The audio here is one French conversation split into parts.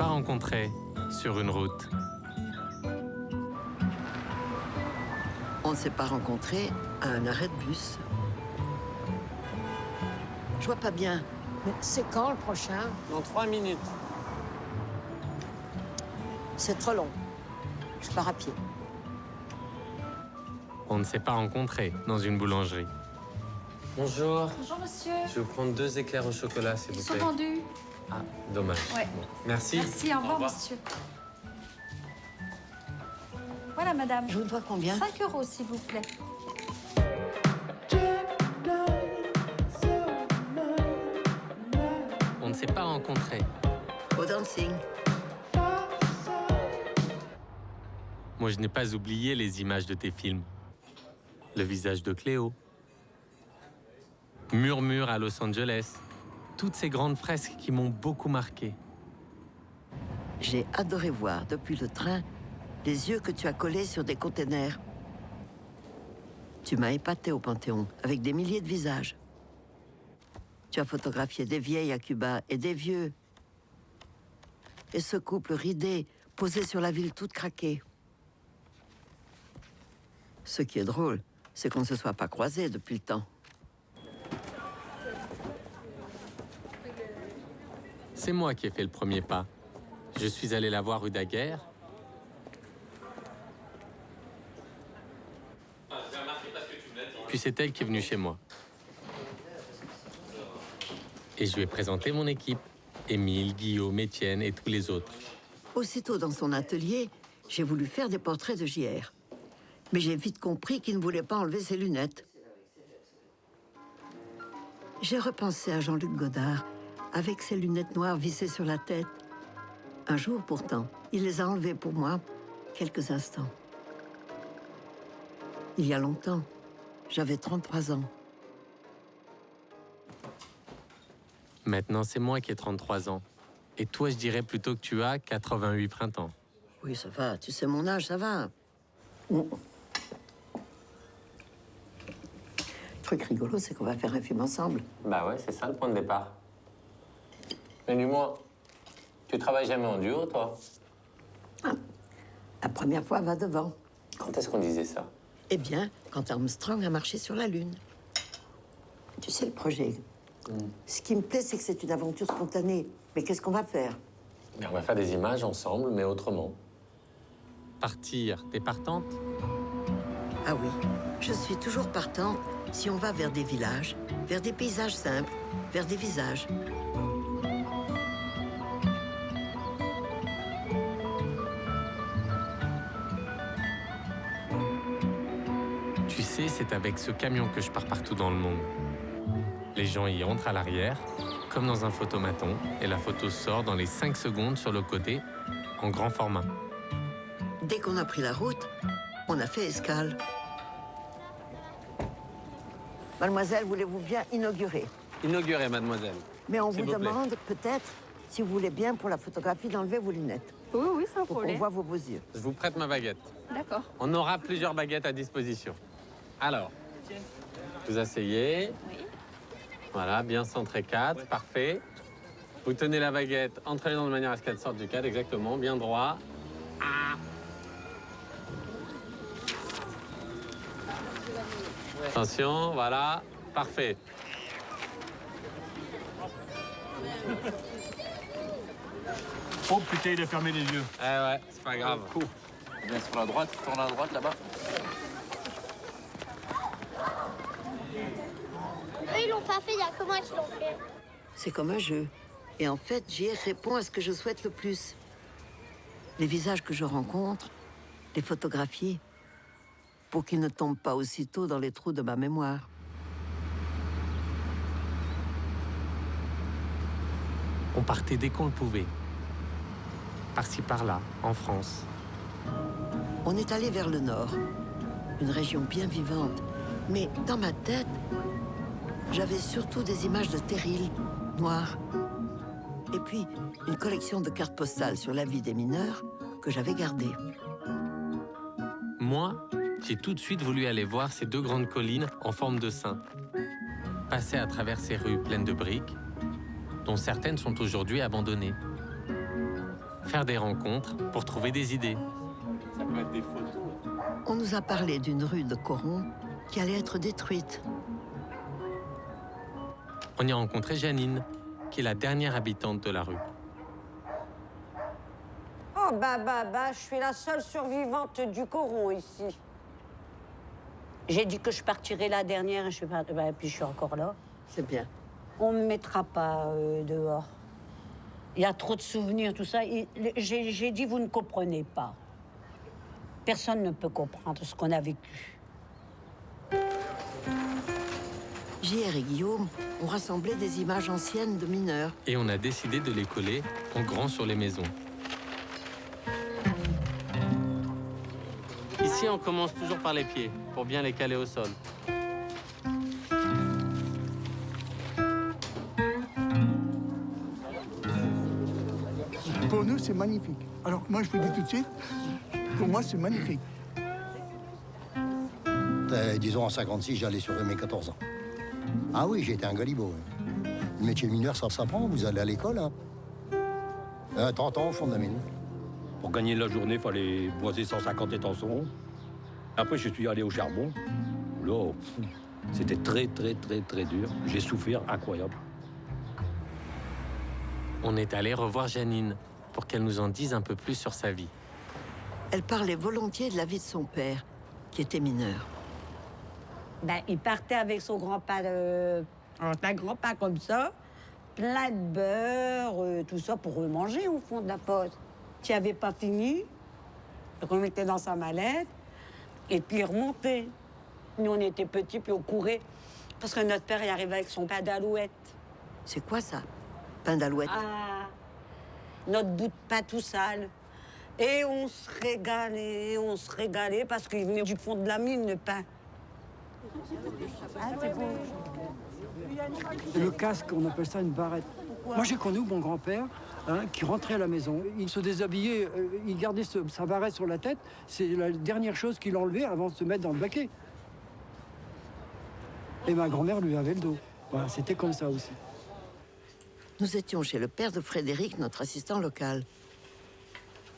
pas rencontrés sur une route. On ne s'est pas rencontrés à un arrêt de bus. Je vois pas bien. Mais c'est quand le prochain? Dans 3 minutes. C'est trop long. Je pars à pied. On ne s'est pas rencontrés dans une boulangerie. Bonjour. Bonjour monsieur. Je vais vous prendre 2 éclairs au chocolat, s'il Ils vous sont plaît. vendus. Ah, dommage. Ouais. Bon. Merci. Merci, au revoir monsieur. Voilà madame. Je vous dois combien? 5 € s'il vous plaît. On ne s'est pas rencontrés. Au dancing. Moi, je n'ai pas oublié les images de tes films. Le visage de Cléo. Murmure à Los Angeles. Toutes ces grandes fresques qui m'ont beaucoup marqué. J'ai adoré voir, depuis le train, les yeux que tu as collés sur des containers. Tu m'as épaté au Panthéon, avec des milliers de visages. Tu as photographié des vieilles à Cuba et des vieux. Et ce couple ridé, posé sur la ville toute craquée. Ce qui est drôle, c'est qu'on ne se soit pas croisés depuis le temps. C'est moi qui ai fait le premier pas. Je suis allé la voir rue Daguerre. Puis c'est elle qui est venue chez moi. Et je lui ai présenté mon équipe. Émile, Guillaume, Étienne et tous les autres. Aussitôt dans son atelier, j'ai voulu faire des portraits de JR. Mais j'ai vite compris qu'il ne voulait pas enlever ses lunettes. J'ai repensé à Jean-Luc Godard, avec ses lunettes noires vissées sur la tête. Un jour, pourtant, il les a enlevées pour moi, quelques instants. Il y a longtemps, j'avais 33 ans. Maintenant, c'est moi qui ai 33 ans. Et toi, je dirais plutôt que tu as 88 printemps. Oui, ça va, tu sais mon âge, ça va. Le truc rigolo, c'est qu'on va faire un film ensemble. Bah ouais, c'est ça le point de départ. Mais dis-moi, tu travailles jamais en duo, toi? La première fois va devant. Quand est-ce qu'on disait ça? Eh bien, quand Armstrong a marché sur la Lune. Tu sais, le projet, ce qui me plaît, c'est que c'est une aventure spontanée. Mais qu'est-ce qu'on va faire? Ben, on va faire des images ensemble, mais autrement. Partir, t'es partante? Ah oui, je suis toujours partante si on va vers des villages, vers des paysages simples, vers des visages. Tu sais, c'est avec ce camion que je pars partout dans le monde. Les gens y entrent à l'arrière, comme dans un photomaton, et la photo sort dans les 5 secondes sur le côté, en grand format. Dès qu'on a pris la route, on a fait escale. Mademoiselle, voulez-vous bien inaugurer? Inaugurez, mademoiselle. Mais on S'il vous vous plaît. demande peut-être, si vous voulez bien, pour la photographie, d'enlever vos lunettes. Oui, oui, sans Pour qu'on voit vos beaux yeux. Je vous prête ma baguette. D'accord. On aura plusieurs baguettes à disposition. Alors, vous asseyez. Oui. Voilà, bien centré 4, parfait. Vous tenez la baguette, entrez-les de manière à ce qu'elle sorte du cadre, exactement, bien droit. Ah. Attention, voilà, parfait. Oh putain, il a fermé les yeux. Eh ouais, c'est pas grave. Bien sur la droite, tourne à droite là-bas. Eux, ils l'ont pas fait, il y a que moi qui l'ont fait. C'est comme un jeu. Et en fait, JR répond à ce que je souhaite le plus. Les visages que je rencontre, les photographier, pour qu'ils ne tombent pas aussitôt dans les trous de ma mémoire. On partait dès qu'on le pouvait. Par-ci, par-là, en France. On est allé vers le nord, une région bien vivante. Mais dans ma tête, j'avais surtout des images de terrils, noirs. Et puis, une collection de cartes postales sur la vie des mineurs que j'avais gardées. Moi, j'ai tout de suite voulu aller voir ces 2 grandes collines en forme de sein. Passer à travers ces rues pleines de briques, dont certaines sont aujourd'hui abandonnées. faire des rencontres pour trouver des idées. Ça peut être des photos. On nous a parlé d'une rue de Coron qui allait être détruite. On y a rencontré Janine, qui est la dernière habitante de la rue. Oh, je suis la seule survivante du Coron ici. J'ai dit que je partirais la dernière et puis je suis encore là. C'est bien. On ne me mettra pas dehors. Il y a trop de souvenirs, tout ça. J'ai dit, vous ne comprenez pas. Personne ne peut comprendre ce qu'on a vécu. JR et Guillaume ont rassemblé des images anciennes de mineurs. Et on a décidé de les coller en grand sur les maisons. Ici, on commence toujours par les pieds, pour bien les caler au sol. Pour nous, c'est magnifique. Alors, moi, je vous dis tout de suite, pour moi, c'est magnifique. Disons, en 56, j'allais sur mes 14 ans. Ah oui, j'étais un galibot. Le métier de mineur, ça s'apprend, vous allez à l'école. Hein. 30 ans au fond de la mine. Pour gagner la journée, il fallait boiser 150 étançons. Après, je suis allé au charbon. Là, c'était très dur. J'ai souffert, incroyable. On est allé revoir Janine pour qu'elle nous en dise un peu plus sur sa vie. Elle parlait volontiers de la vie de son père, qui était mineur. Il partait avec son grand-père, un grand-père comme ça, plein de beurre, tout ça pour manger au fond de la fosse. Qui n'avait pas fini, il remettait dans sa mallette, et puis il remontait. Nous, on était petits, puis on courait, parce que notre père, il arrivait avec son pain d'alouette. C'est quoi ça, pain d'alouette? Ah, notre bout de pain tout sale. Et on se régalait, parce qu'il venait du fond de la mine, le pain. Ah, c'est beau. Le casque, on appelle ça une barrette. Moi, j'ai connu mon grand-père qui rentrait à la maison. Il se déshabillait, il gardait sa barrette sur la tête. C'est la dernière chose qu'il enlevait avant de se mettre dans le baquet. Et ma grand-mère lui avait le dos. Voilà, c'était comme ça aussi. Nous étions chez le père de Frédéric, notre assistant local.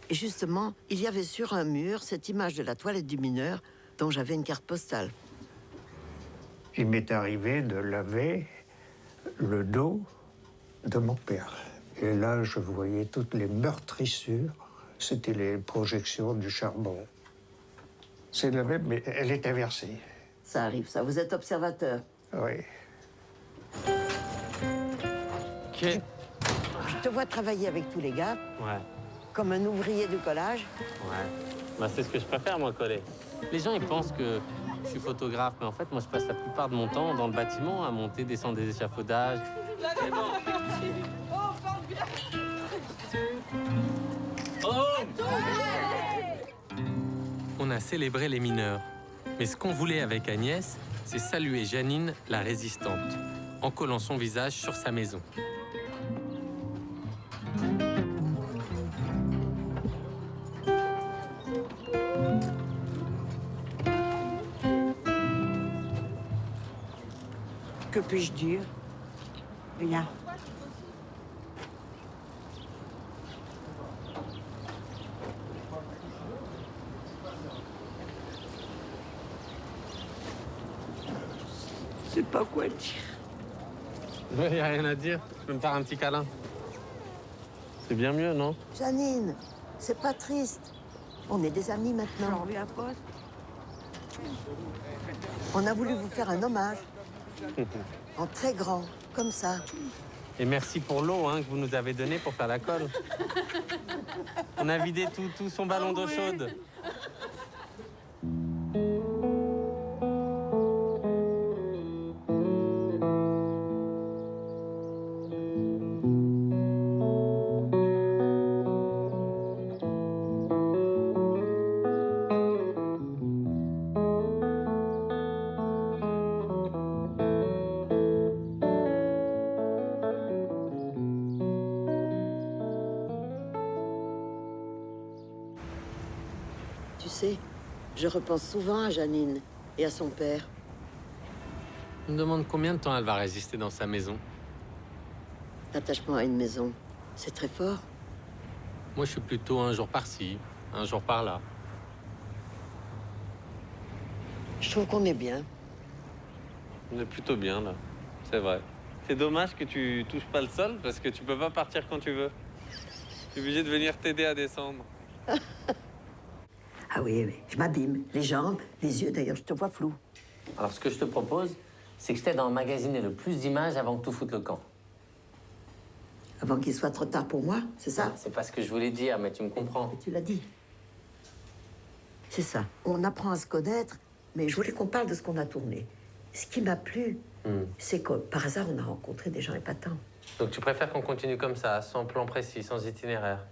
Et justement, il y avait sur un mur cette image de la toilette du mineur dont j'avais une carte postale. Il m'est arrivé de laver le dos de mon père. Et là, je voyais toutes les meurtrissures. C'était les projections du charbon. C'est la même, mais elle est inversée. Ça arrive, ça. Vous êtes observateur. Oui. Je te vois travailler avec tous les gars. Ouais. Comme un ouvrier du collage. Ouais. C'est ce que je préfère, moi, coller. Les gens, ils pensent que je suis photographe, mais en fait, moi, je passe la plupart de mon temps dans le bâtiment à monter, descendre des échafaudages. C'est bon. On a célébré les mineurs. Mais ce qu'on voulait avec Agnès, c'est saluer Janine, la résistante, en collant son visage sur sa maison. Que puis-je dire? Rien. Je sais pas quoi dire. Il n'y a rien à dire. Je peux me faire un petit câlin. C'est bien mieux, non? Janine, c'est pas triste. On est des amis maintenant. On a voulu vous faire un hommage. En très grand, comme ça. Et merci pour l'eau que vous nous avez donnée pour faire la colle. On a vidé tout son ballon d'eau chaude. Tu sais, je repense souvent à Janine et à son père. Je me demande combien de temps elle va résister dans sa maison. L'attachement à une maison, c'est très fort. Moi, je suis plutôt un jour par-ci, un jour par-là. Je trouve qu'on est bien. On est plutôt bien, là. C'est vrai. C'est dommage que tu touches pas le sol, parce que tu peux pas partir quand tu veux. Tu es obligé de venir t'aider à descendre. Ah oui, oui, je m'abîme. Les jambes, les yeux, d'ailleurs, je te vois flou. Alors, ce que je te propose, c'est que je t'aide à emmagasiner le plus d'images avant que tout foute le camp. Avant qu'il soit trop tard pour moi, c'est ça? C'est pas ce que je voulais dire, mais tu me comprends. Mais tu l'as dit. C'est ça. On apprend à se connaître, mais je voulais qu'on parle de ce qu'on a tourné. Ce qui m'a plu, c'est que par hasard, on a rencontré des gens épatants. Donc tu préfères qu'on continue comme ça, sans plan précis, sans itinéraire?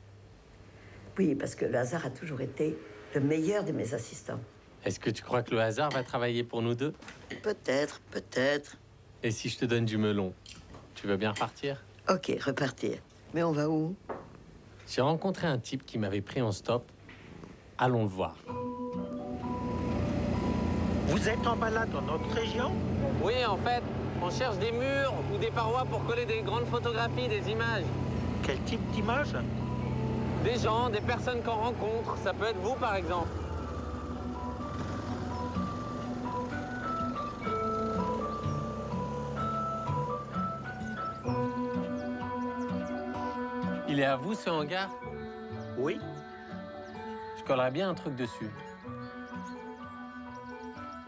Oui, parce que le hasard a toujours été le meilleur de mes assistants. Est-ce que tu crois que le hasard va travailler pour nous deux? Peut-être, peut-être. Et si je te donne du melon, tu veux bien repartir? Ok, repartir. Mais on va où? J'ai rencontré un type qui m'avait pris en stop. Allons le voir. Vous êtes en balade dans notre région? Oui, en fait, on cherche des murs ou des parois pour coller des grandes photographies, des images. Quel type d'image? Des gens, des personnes qu'on rencontre. Ça peut être vous, par exemple. Il est à vous, ce hangar? Oui. Je collerais bien un truc dessus.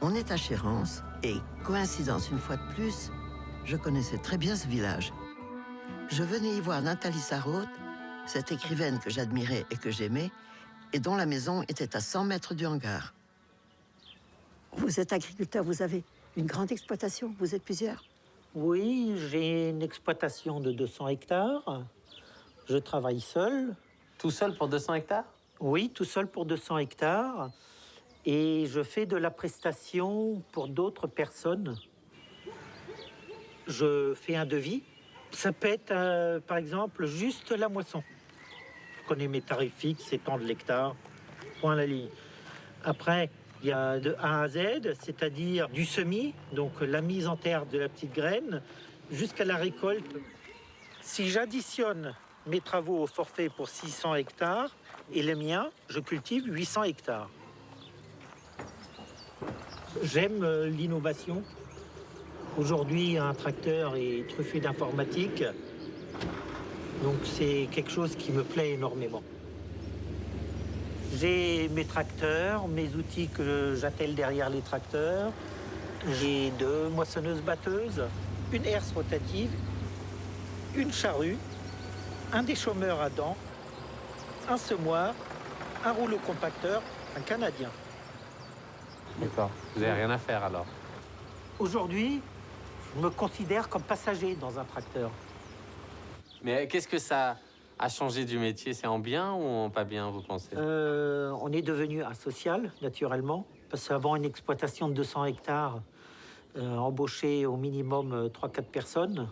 On est à Chérence et, coïncidence une fois de plus, je connaissais très bien ce village. Je venais y voir Nathalie Sarraute, cette écrivaine que j'admirais et que j'aimais, et dont la maison était à 100 mètres du hangar. Vous êtes agriculteur, vous avez une grande exploitation, vous êtes plusieurs? Oui, j'ai une exploitation de 200 hectares. Je travaille seul. Tout seul pour 200 hectares? Oui, tout seul pour 200 hectares. Et je fais de la prestation pour d'autres personnes. Je fais un devis. Ça peut être, par exemple, juste la moisson. Je connais mes tarifs fixes, c'est tant de l'hectare, point à la ligne. Après, il y a de A à Z, c'est-à-dire du semis, donc la mise en terre de la petite graine, jusqu'à la récolte. Si j'additionne mes travaux au forfait pour 600 hectares et les miens, je cultive 800 hectares. J'aime l'innovation. Aujourd'hui, un tracteur est truffé d'informatique. Donc c'est quelque chose qui me plaît énormément. J'ai mes tracteurs, mes outils que j'attelle derrière les tracteurs. J'ai 2 moissonneuses-batteuses, une herse rotative, une charrue, un déchômeur à dents, un semoir, un rouleau compacteur, un canadien. D'accord. Vous n'avez rien à faire alors? Aujourd'hui, je me considère comme passager dans un tracteur. Mais qu'est-ce que ça a changé du métier? C'est en bien ou en pas bien, vous pensez? On est devenu asocial, naturellement, parce qu'avant une exploitation de 200 hectares, embauchait au minimum 3-4 personnes.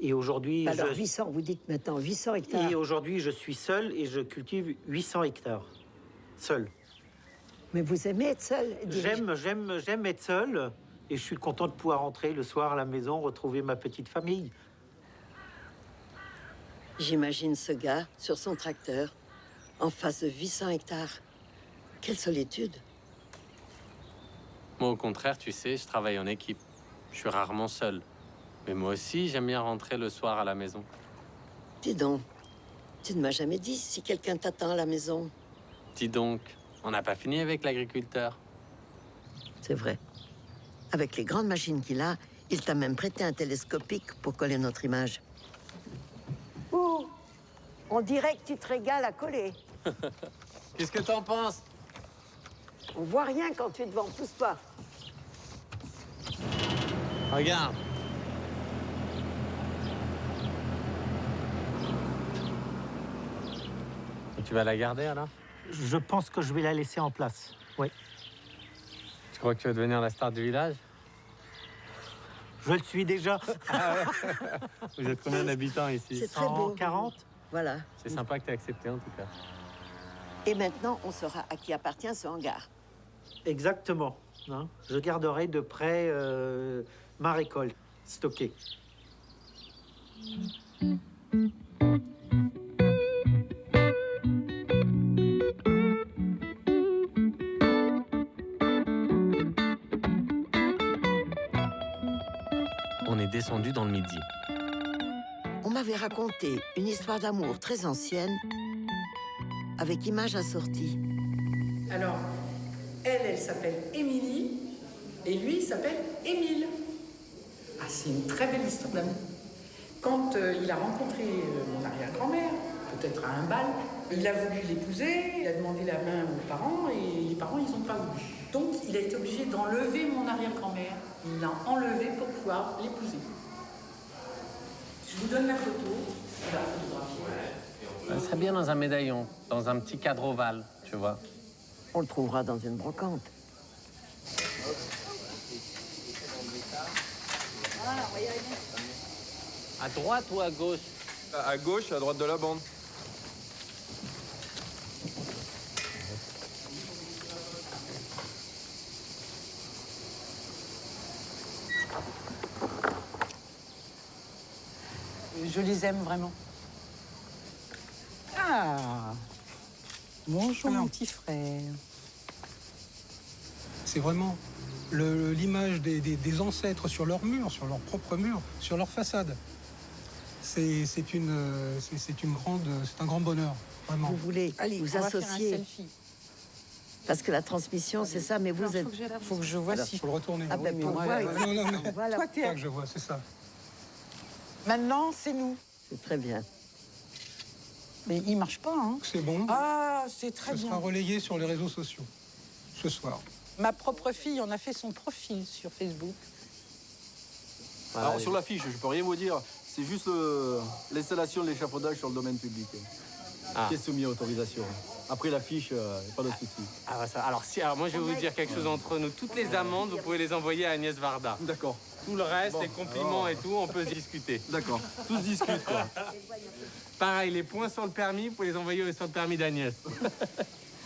Et aujourd'hui, alors 800, vous dites maintenant 800 hectares. Et aujourd'hui, je suis seul et je cultive 800 hectares. Seul. Mais vous aimez être seul? J'aime être seul et je suis content de pouvoir rentrer le soir à la maison, retrouver ma petite famille. J'imagine ce gars sur son tracteur, en face de 800 hectares. Quelle solitude! Moi, au contraire, tu sais, je travaille en équipe. Je suis rarement seul. Mais moi aussi, j'aime bien rentrer le soir à la maison. Dis donc, tu ne m'as jamais dit si quelqu'un t'attend à la maison. Dis donc, on n'a pas fini avec l'agriculteur. C'est vrai. Avec les grandes machines qu'il a, il t'a même prêté un télescopique pour coller notre image. Ouh, on dirait que tu te régales à coller. Qu'est-ce que t'en penses? On voit rien quand tu es devant, pousse-toi. Regarde. Et tu vas la garder alors? Je pense que je vais la laisser en place, oui. Tu crois que tu vas devenir la star du village? Je le suis déjà. Ah ouais. Vous êtes combien d'habitants ici? C'est très beau. 140. Voilà. C'est sympa que tu aies accepté en tout cas. Et maintenant, on saura à qui appartient ce hangar. Exactement. Hein. Je garderai de près ma récolte stockée. on est descendu dans le Midi. On m'avait raconté une histoire d'amour très ancienne, avec images assorties. Alors, elle s'appelle Émilie, et lui, il s'appelle Émile. Ah, c'est une très belle histoire d'amour. Quand il a rencontré mon arrière-grand-mère, peut-être à un bal, il a voulu l'épouser, il a demandé la main aux parents, et les parents, ils n'ont pas voulu. Donc, il a été obligé d'enlever mon arrière-grand-mère. Il l'a enlevée pour pouvoir l'épouser. Je vous donne la photo. La photographie. Ça serait bien dans un médaillon, dans un petit cadre ovale, tu vois. On le trouvera dans une brocante. À droite ou à gauche? À gauche, à droite de la bande. Je les aime vraiment. Ah, bonjour mon petit frère. C'est vraiment l'image des ancêtres sur leur mur, sur leur propre mur, sur leur façade. C'est un grand bonheur, vraiment. Vous voulez vous associer. Parce que la transmission, c'est ça, mais vous êtes... Faut que je vois si... Faut le retourner. Ah ben, pour voir... Non. Voilà. Toi, t'es... Pas que je vois, c'est ça. Maintenant, c'est nous. C'est très bien. Mais il marche pas, hein. C'est bon. Ah, c'est très bien. Ça sera relayé sur les réseaux sociaux, ce soir. Ma propre fille en a fait son profil sur Facebook. Alors, sur l'affiche, je peux rien vous dire. C'est juste l'installation de l'échafaudage sur le domaine public qui est soumis à autorisation. Après l'affiche, pas de souci. Alors, moi, je vais vous dire quelque chose entre nous. Toutes les amendes, vous pouvez les envoyer à Agnès Varda. D'accord. Tout le reste, les compliments et tout, on peut se discuter. D'accord. Tout se discute, quoi. Pareil, les points sur le permis, vous pouvez les envoyer sur le permis d'Agnès.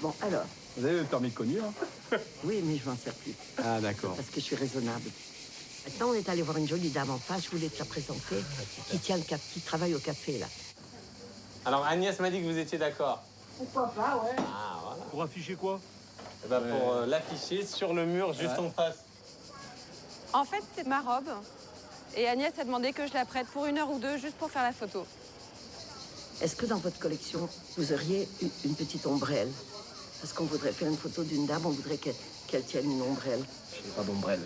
Bon, alors... Vous avez le permis de conduire, hein? Oui, mais je m'en sers plus. Ah, d'accord. Parce que je suis raisonnable. Maintenant, on est allé voir une jolie dame en face, je voulais te la présenter, qui travaille au café, là. Alors, Agnès m'a dit que vous étiez d'accord. Pourquoi pas, ouais. Ah, voilà. Pour afficher quoi? Pour l'afficher sur le mur, juste en face. En fait, c'est ma robe. Et Agnès a demandé que je la prête pour 1 heure ou 2, juste pour faire la photo. Est-ce que dans votre collection, vous auriez une petite ombrelle? Parce qu'on voudrait faire une photo d'une dame, on voudrait qu'elle tienne une ombrelle. Je n'ai pas d'ombrelle.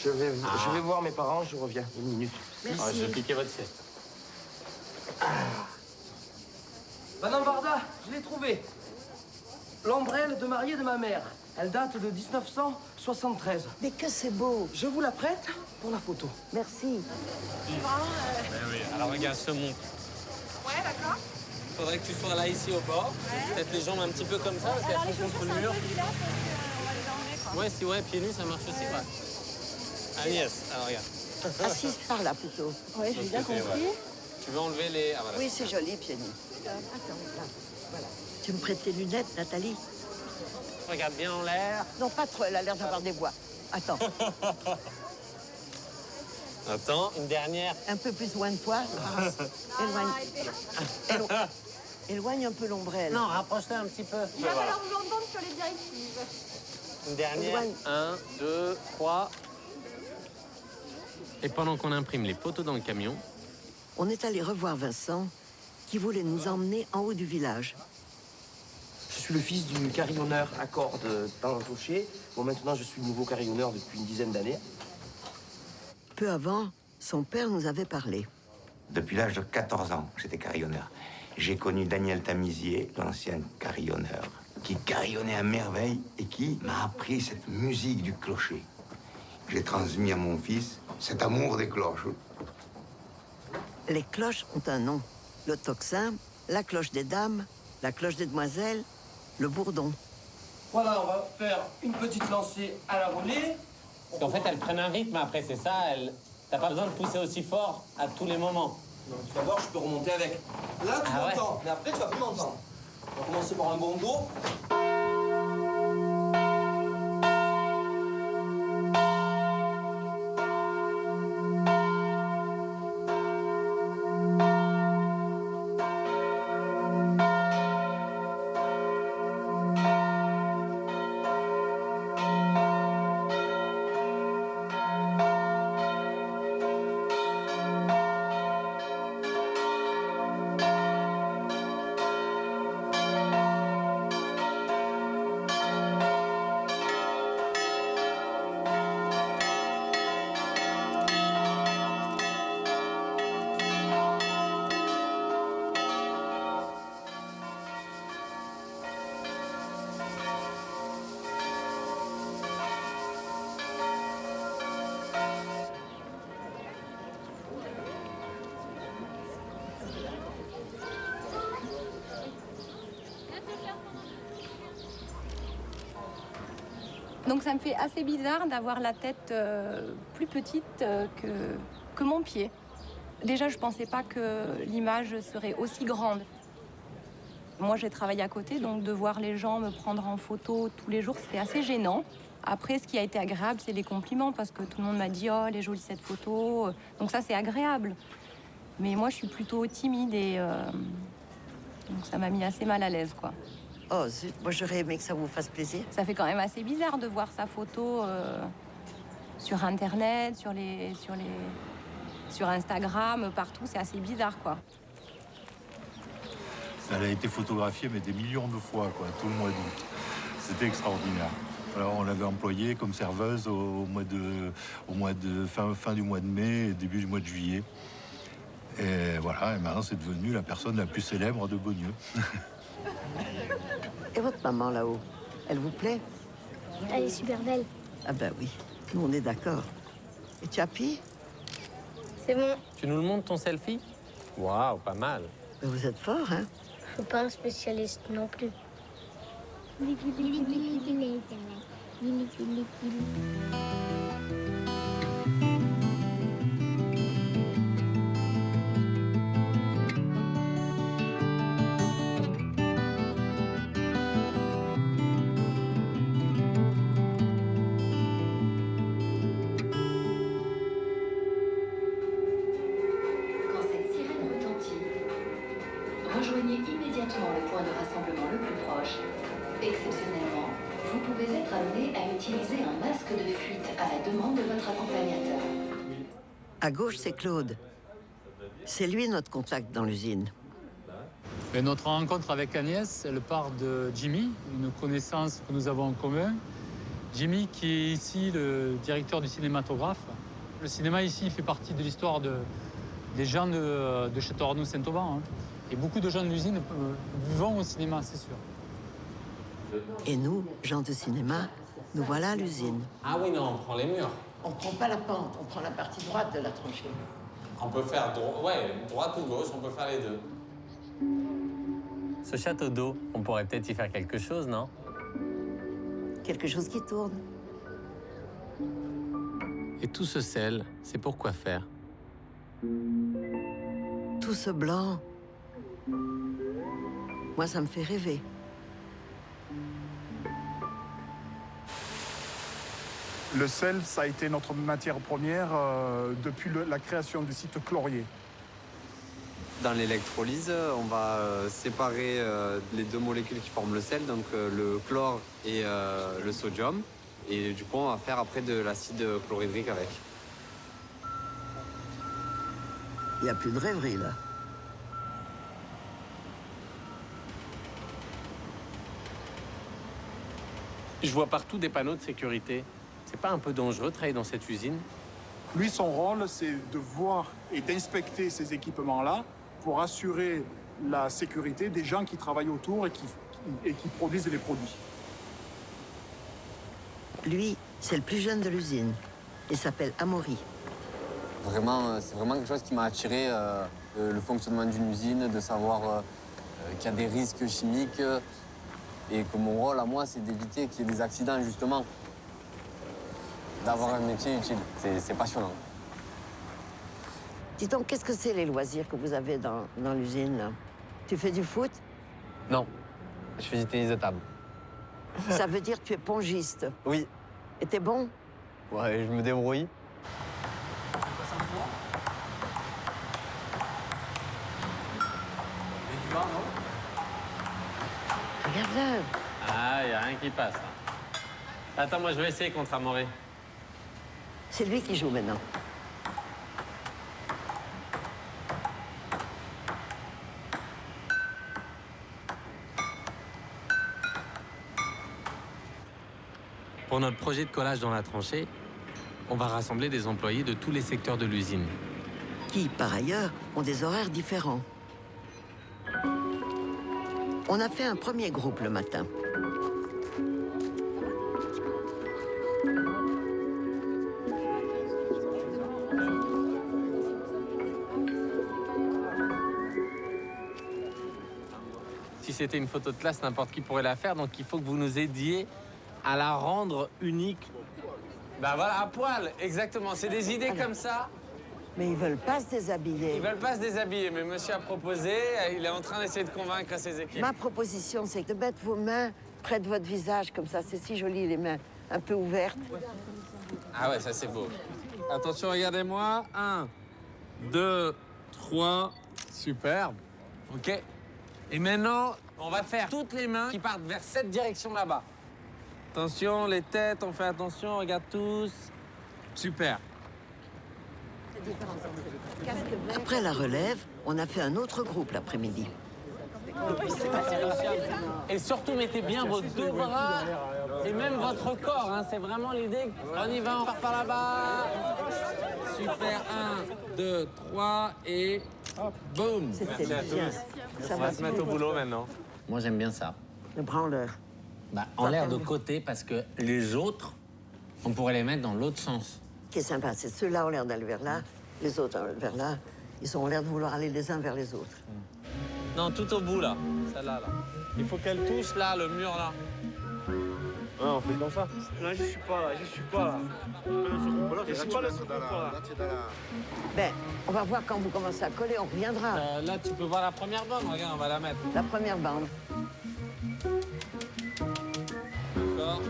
Je vais voir mes parents, je reviens. 1 minute. Merci. Je vais piquer votre sieste. Madame Varda, je l'ai trouvée. L'ombrelle de mariée de ma mère. Elle date de 1973. Mais que c'est beau! Je vous la prête pour la photo. Merci. Oui. Alors regarde, je te montre. Ouais, d'accord. Il faudrait que tu sois là, ici, au bord. Peut-être les jambes un petit peu comme ça, parce qu'elles sont contre le mur. Ouais, si, ouais, pieds nus, ça marche aussi, ouais. Agnès, alors regarde. Assise par là, plutôt. Oui, j'ai bien compris. Ouais. Tu veux enlever les... Ah, voilà. Oui, c'est joli, pieds nus. Attends, là, voilà. Tu me prêtes tes lunettes, Nathalie? Regarde bien en l'air. Non, pas trop, elle a l'air d'avoir des voix. Attends. Attends, une dernière. Un peu plus loin de toi. Éloigne un peu l'ombrelle. Non, rapproche-la un petit peu. Il va falloir vous entendre sur les directives. Une dernière. 1, 2, 3. Et pendant qu'on imprime les photos dans le camion, on est allé revoir Vincent, qui voulait nous emmener en haut du village. Je suis le fils du carillonneur à cordes Tantoché. Bon, maintenant, je suis nouveau carillonneur depuis une dizaine d'années. Peu avant, son père nous avait parlé. Depuis l'âge de 14 ans, j'étais carillonneur. J'ai connu Daniel Tamisier, l'ancien carillonneur, qui carillonnait à merveille et qui m'a appris cette musique du clocher. J'ai transmis à mon fils cet amour des cloches. Les cloches ont un nom. Le tocsin, la cloche des dames, la cloche des demoiselles, le bourdon. Voilà, on va faire une petite lancée à la volée. Parce qu'en fait, elles prennent un rythme après, c'est ça. T'as pas besoin de pousser aussi fort à tous les moments. Tu vas voir, je peux remonter avec. Là, tu m'entends, mais après, tu vas plus m'entendre. On va commencer par un bongo. Donc ça me fait assez bizarre d'avoir la tête plus petite que mon pied. Déjà, je ne pensais pas que l'image serait aussi grande. Moi, j'ai travaillé à côté, donc de voir les gens me prendre en photo tous les jours, c'était assez gênant. Après, ce qui a été agréable, c'est les compliments, parce que tout le monde m'a dit « Oh, elle est jolie cette photo ». Donc ça, c'est agréable. Mais moi, je suis plutôt timide et donc ça m'a mis assez mal à l'aise, quoi. Oh zut, moi j'aurais aimé que ça vous fasse plaisir. Ça fait quand même assez bizarre de voir sa photo sur Internet, sur Instagram, partout. C'est assez bizarre, quoi. Elle a été photographiée, mais des millions de fois, quoi, tout le mois d'août. C'était extraordinaire. Alors, on l'avait employée comme serveuse fin du mois de mai et début du mois de juillet. Et voilà, et maintenant c'est devenu la personne la plus célèbre de Beaulieu. Et votre maman là-haut, elle vous plaît? Elle est super belle. Ah ben oui, nous on est d'accord. Et tu appuies? C'est bon. Tu nous le montres ton selfie? Waouh, pas mal. Mais vous êtes fort, hein? Je suis pas un spécialiste non plus. Rejoignez immédiatement le point de rassemblement le plus proche. Exceptionnellement, vous pouvez être amené à utiliser un masque de fuite à la demande de votre accompagnateur. À gauche, c'est Claude. C'est lui notre contact dans l'usine. Et notre rencontre avec Agnès, elle part de Jimmy, une connaissance que nous avons en commun. Jimmy qui est ici le directeur du cinématographe. Le cinéma ici fait partie de l'histoire des gens de Château-Arnoux-Saint-Auban. Hein. Et beaucoup de gens de l'usine vont au cinéma, c'est sûr. Et nous, gens de cinéma, nous voilà à l'usine. Ah oui, non, on prend les murs. On prend pas la pente, on prend la partie droite de la tranchée. On peut faire droite ou gauche, on peut faire les deux. Ce château d'eau, on pourrait peut-être y faire quelque chose, non? Quelque chose qui tourne. Et tout ce sel, c'est pour quoi faire? Tout ce blanc, moi, ça me fait rêver. Le sel, ça a été notre matière première depuis la création du site Chlorier. Dans l'électrolyse, on va séparer les deux molécules qui forment le sel, donc le chlore et le sodium. Et du coup, on va faire après de l'acide chlorhydrique avec. Il n'y a plus de rêverie, là. Je vois partout des panneaux de sécurité. C'est pas un peu dangereux de travailler dans cette usine? Lui, son rôle, c'est de voir et d'inspecter ces équipements-là pour assurer la sécurité des gens qui travaillent autour et qui produisent les produits. Lui, c'est le plus jeune de l'usine. Il s'appelle Amaury. Vraiment, c'est vraiment quelque chose qui m'a attiré, le fonctionnement d'une usine, de savoir qu'il y a des risques chimiques et que mon rôle à moi, c'est d'éviter qu'il y ait des accidents, justement. D'avoir un métier utile, c'est passionnant. Dis donc, qu'est-ce que c'est les loisirs que vous avez dans l'usine, là? Tu fais du foot? Non, je fais du tennis de table. Ça veut dire que tu es pongiste? Oui. Et t'es bon? Ouais, je me débrouille. Regarde-le. Ah, y a rien qui passe. Attends, moi je vais essayer contre Amaury. C'est lui qui joue maintenant. Pour notre projet de collage dans la tranchée, on va rassembler des employés de tous les secteurs de l'usine. Qui, par ailleurs, ont des horaires différents. On a fait un premier groupe le matin. Si c'était une photo de classe, n'importe qui pourrait la faire, donc il faut que vous nous aidiez à la rendre unique. Ben voilà, à poil, exactement. C'est des idées comme ça. Mais ils veulent pas se déshabiller. Ils veulent pas se déshabiller, mais monsieur a proposé, il est en train d'essayer de convaincre ses équipes. Ma proposition, c'est de mettre vos mains près de votre visage, comme ça. C'est si joli, les mains un peu ouvertes. Ah ouais, ça c'est beau. Attention, regardez-moi. 1, 2, 3. Superbe. OK. Et maintenant, on va faire toutes les mains qui partent vers cette direction là-bas. Attention, les têtes, on fait attention, on regarde tous. Super. Après la relève, on a fait un autre groupe l'après-midi. Et surtout, mettez bien vos 2 bras et même votre corps. Hein, c'est vraiment l'idée. On y va, on part par là-bas. Super. 1, 2, 3 et boum. Merci à tous. On va se mettre au boulot maintenant. Moi, j'aime bien ça. Le branleur. Bah, en l'air de côté, parce que les autres, on pourrait les mettre dans l'autre sens. Ce qui est sympa, c'est ceux-là ont l'air d'aller vers là, les autres vers là. Ils ont l'air de vouloir aller les uns vers les autres. Non, tout au bout, là. Celle-là, là. Il faut qu'elle touche, là, le mur, là. Ouais, on fait comme ça. Là, je suis pas là, je suis pas là. Je suis pas le second là. Ben, on va voir quand vous commencez à coller, on reviendra. Là, tu peux voir la première bande, regarde, on va la mettre. La première bande. D'accord.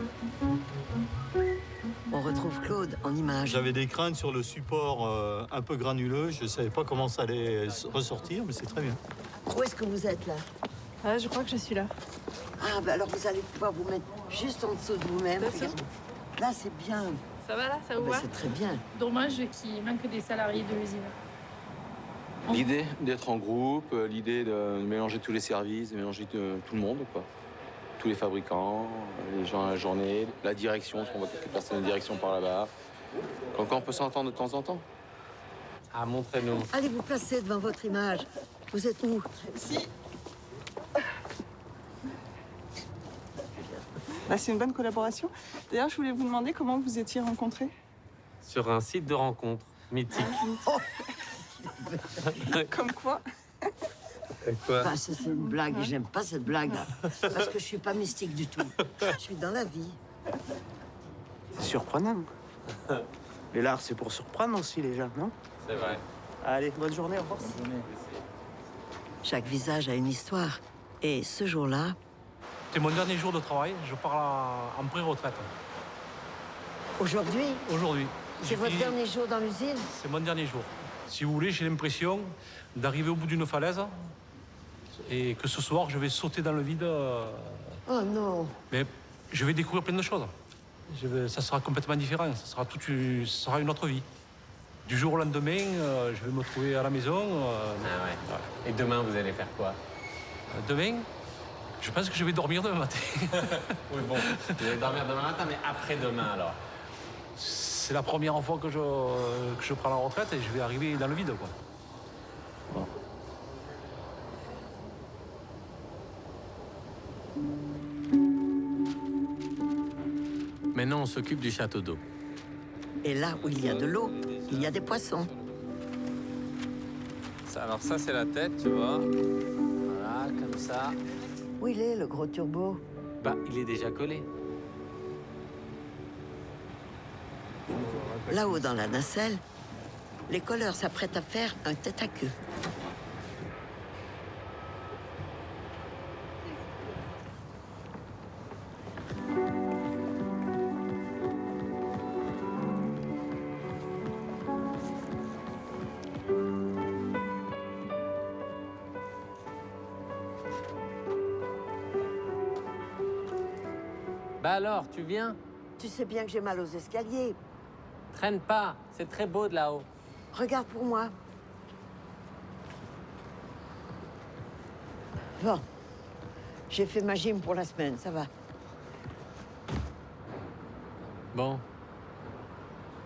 On retrouve Claude en image. J'avais des craintes sur le support un peu granuleux. Je ne savais pas comment ça allait ressortir, mais c'est très bien. Où est-ce que vous êtes là? Ah, je crois que je suis là. Ah, ben alors vous allez pouvoir vous mettre juste en dessous de vous-même. Là, c'est bien. Ça va là? Ça vous Ben, va? c'est très bien. Dommage qu'il manque des salariés de l'usine. L'idée d'être en groupe, l'idée de mélanger tous les services, de mélanger tout le monde, quoi. Tous les fabricants, les gens à la journée, la direction, parce qu'on voit quelques personnes de direction par là-bas. Encore on peut s'entendre de temps en temps. Ah, montrez-nous. Allez vous placer devant votre image. Vous êtes où? Ici. Bah, c'est une bonne collaboration. D'ailleurs, je voulais vous demander comment vous étiez rencontrés. Sur un site de rencontre mythique. Comme quoi? Quoi? Ah, ça, c'est une blague et j'aime pas cette blague-là. Parce que je suis pas mystique du tout. Je suis dans la vie. C'est surprenant. Et l'art, c'est pour surprendre aussi les gens, non? C'est vrai. Allez, bonne journée, au revoir. Bonne journée. Chaque visage a une histoire. Et ce jour-là... C'est mon dernier jour de travail. Je pars en pré-retraite. Aujourd'hui? Aujourd'hui. C'est votre dernier jour dans l'usine? C'est mon dernier jour. Si vous voulez, j'ai l'impression d'arriver au bout d'une falaise et que ce soir, je vais sauter dans le vide. Oh non! Mais je vais découvrir plein de choses. Ça sera complètement différent. Ça sera une autre vie. Du jour au lendemain, je vais me trouver à la maison. Ah ouais. Et demain, vous allez faire quoi? Demain, je pense que je vais dormir demain matin. Oui, bon, vous allez dormir demain matin, mais après-demain, alors? C'est la première fois que je prends la retraite et je vais arriver dans le vide, quoi. Bon. Maintenant, on s'occupe du château d'eau. Et là où il y a de l'eau, il y a des poissons. Alors ça, c'est la tête, tu vois. Voilà, comme ça. Où il est, le gros turbo? Bah, il est déjà collé. Là-haut dans la nacelle, les colleurs s'apprêtent à faire un tête à queue. Bah alors, tu viens? Tu sais bien que j'ai mal aux escaliers. Traîne pas, c'est très beau de là-haut. Regarde pour moi. Bon, j'ai fait ma gym pour la semaine, ça va. Bon,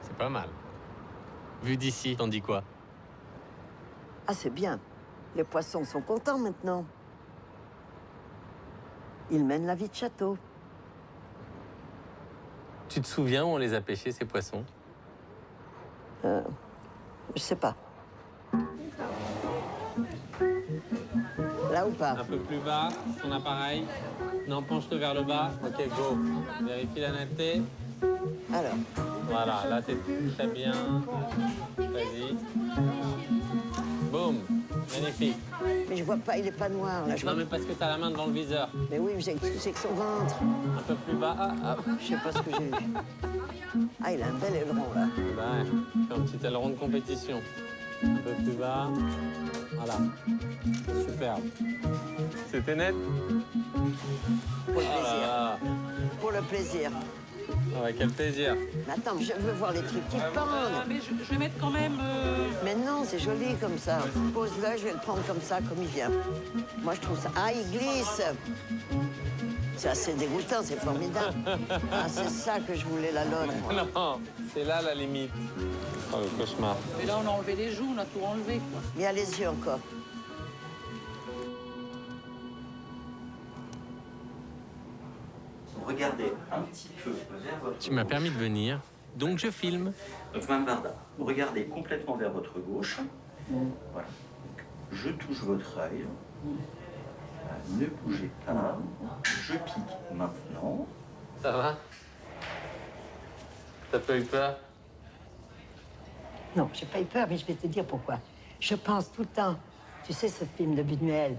c'est pas mal. Vu d'ici, t'en dis quoi? Ah, c'est bien. Les poissons sont contents maintenant. Ils mènent la vie de château. Tu te souviens où on les a pêchés, ces poissons? Je sais pas. Là ou pas? Un peu plus bas, ton appareil. Non, penche-le vers le bas. Ok, go. Vérifie la netteté. Alors. Voilà, là, t'es très bien. Vas-y. Boum. Magnifique. Mais je vois pas, il est pas noir, là. Non, mais parce que t'as la main devant le viseur. Mais oui, j'ai que son ventre. Un peu plus bas. Ah. Je sais pas ce que j'ai eu. Ah, il a un bel aileron, là. Bah ouais, fais un petit aileron de compétition. Un peu plus bas. Voilà. Superbe. C'était net? Pour le Ah plaisir. là là. Pour le plaisir. Ah ouais, quel plaisir. Mais attends, je veux voir les trucs qui pendent. Mais je vais mettre quand même... Mais non, c'est joli comme ça. Pose-le, je vais le prendre comme ça, comme il vient. Moi, je trouve ça... Ah, il glisse. C'est assez dégoûtant, c'est formidable. Ah, c'est ça que je voulais, la lone. moi. Non, c'est là la limite. Oh, le cauchemar. Mais là, on a enlevé les joues, on a tout enlevé, quoi. Il y a les yeux encore. Regardez un petit peu vers votre Tu m'as permis de venir, donc je filme. Donc, Mme Varda, regardez complètement vers votre gauche. Voilà. Je touche votre œil. Ne bougez pas. Je pique maintenant. Ça va? T'as pas eu peur? Non, j'ai pas eu peur, mais je vais te dire pourquoi. Je pense tout le temps, tu sais ce film de Buñuel,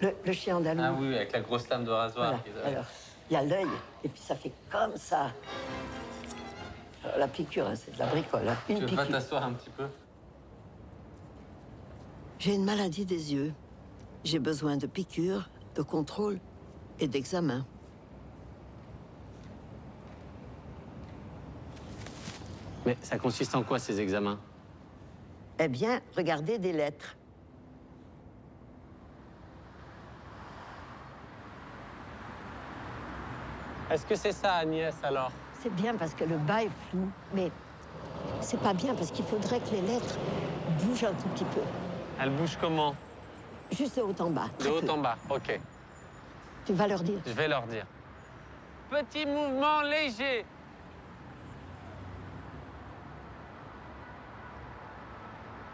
le chien andalou. Ah oui, avec la grosse lame de rasoir. Voilà. Alors, il y a l'œil, et puis ça fait comme ça. Alors, la piqûre, hein, c'est de la bricole. Hein. Tu veux piqûre. pas t'asseoir un petit peu? J'ai une maladie des yeux. J'ai besoin de piqûres, de contrôle et d'examen. Mais ça consiste en quoi, ces examens? Eh bien, regardez des lettres. Est-ce que c'est ça, Agnès, alors? C'est bien parce que le bas est flou, mais c'est pas bien parce qu'il faudrait que les lettres bougent un tout petit peu. Elle bouge comment? Juste de haut en bas. De haut en bas, ok. Tu vas leur dire. Je vais leur dire. Petit mouvement léger.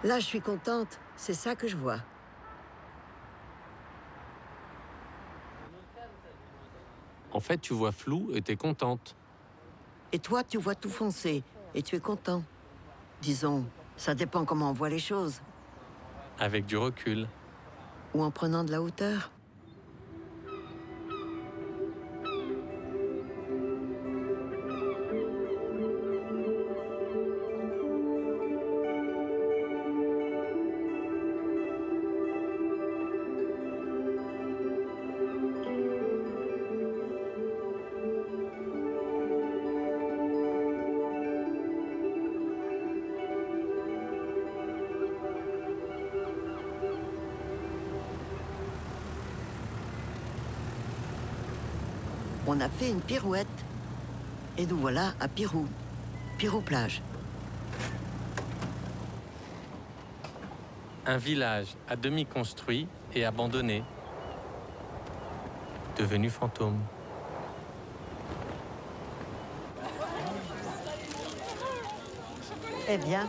Là, je suis contente. C'est ça que je vois. En fait, tu vois flou et t'es contente. Et toi, tu vois tout foncé et tu es content. Disons, ça dépend comment on voit les choses. Avec du recul. Ou en prenant de la hauteur. On a fait une pirouette. Et nous voilà à Pirou. Pirou-Plage. Un village à demi construit et abandonné. Devenu fantôme. Eh bien.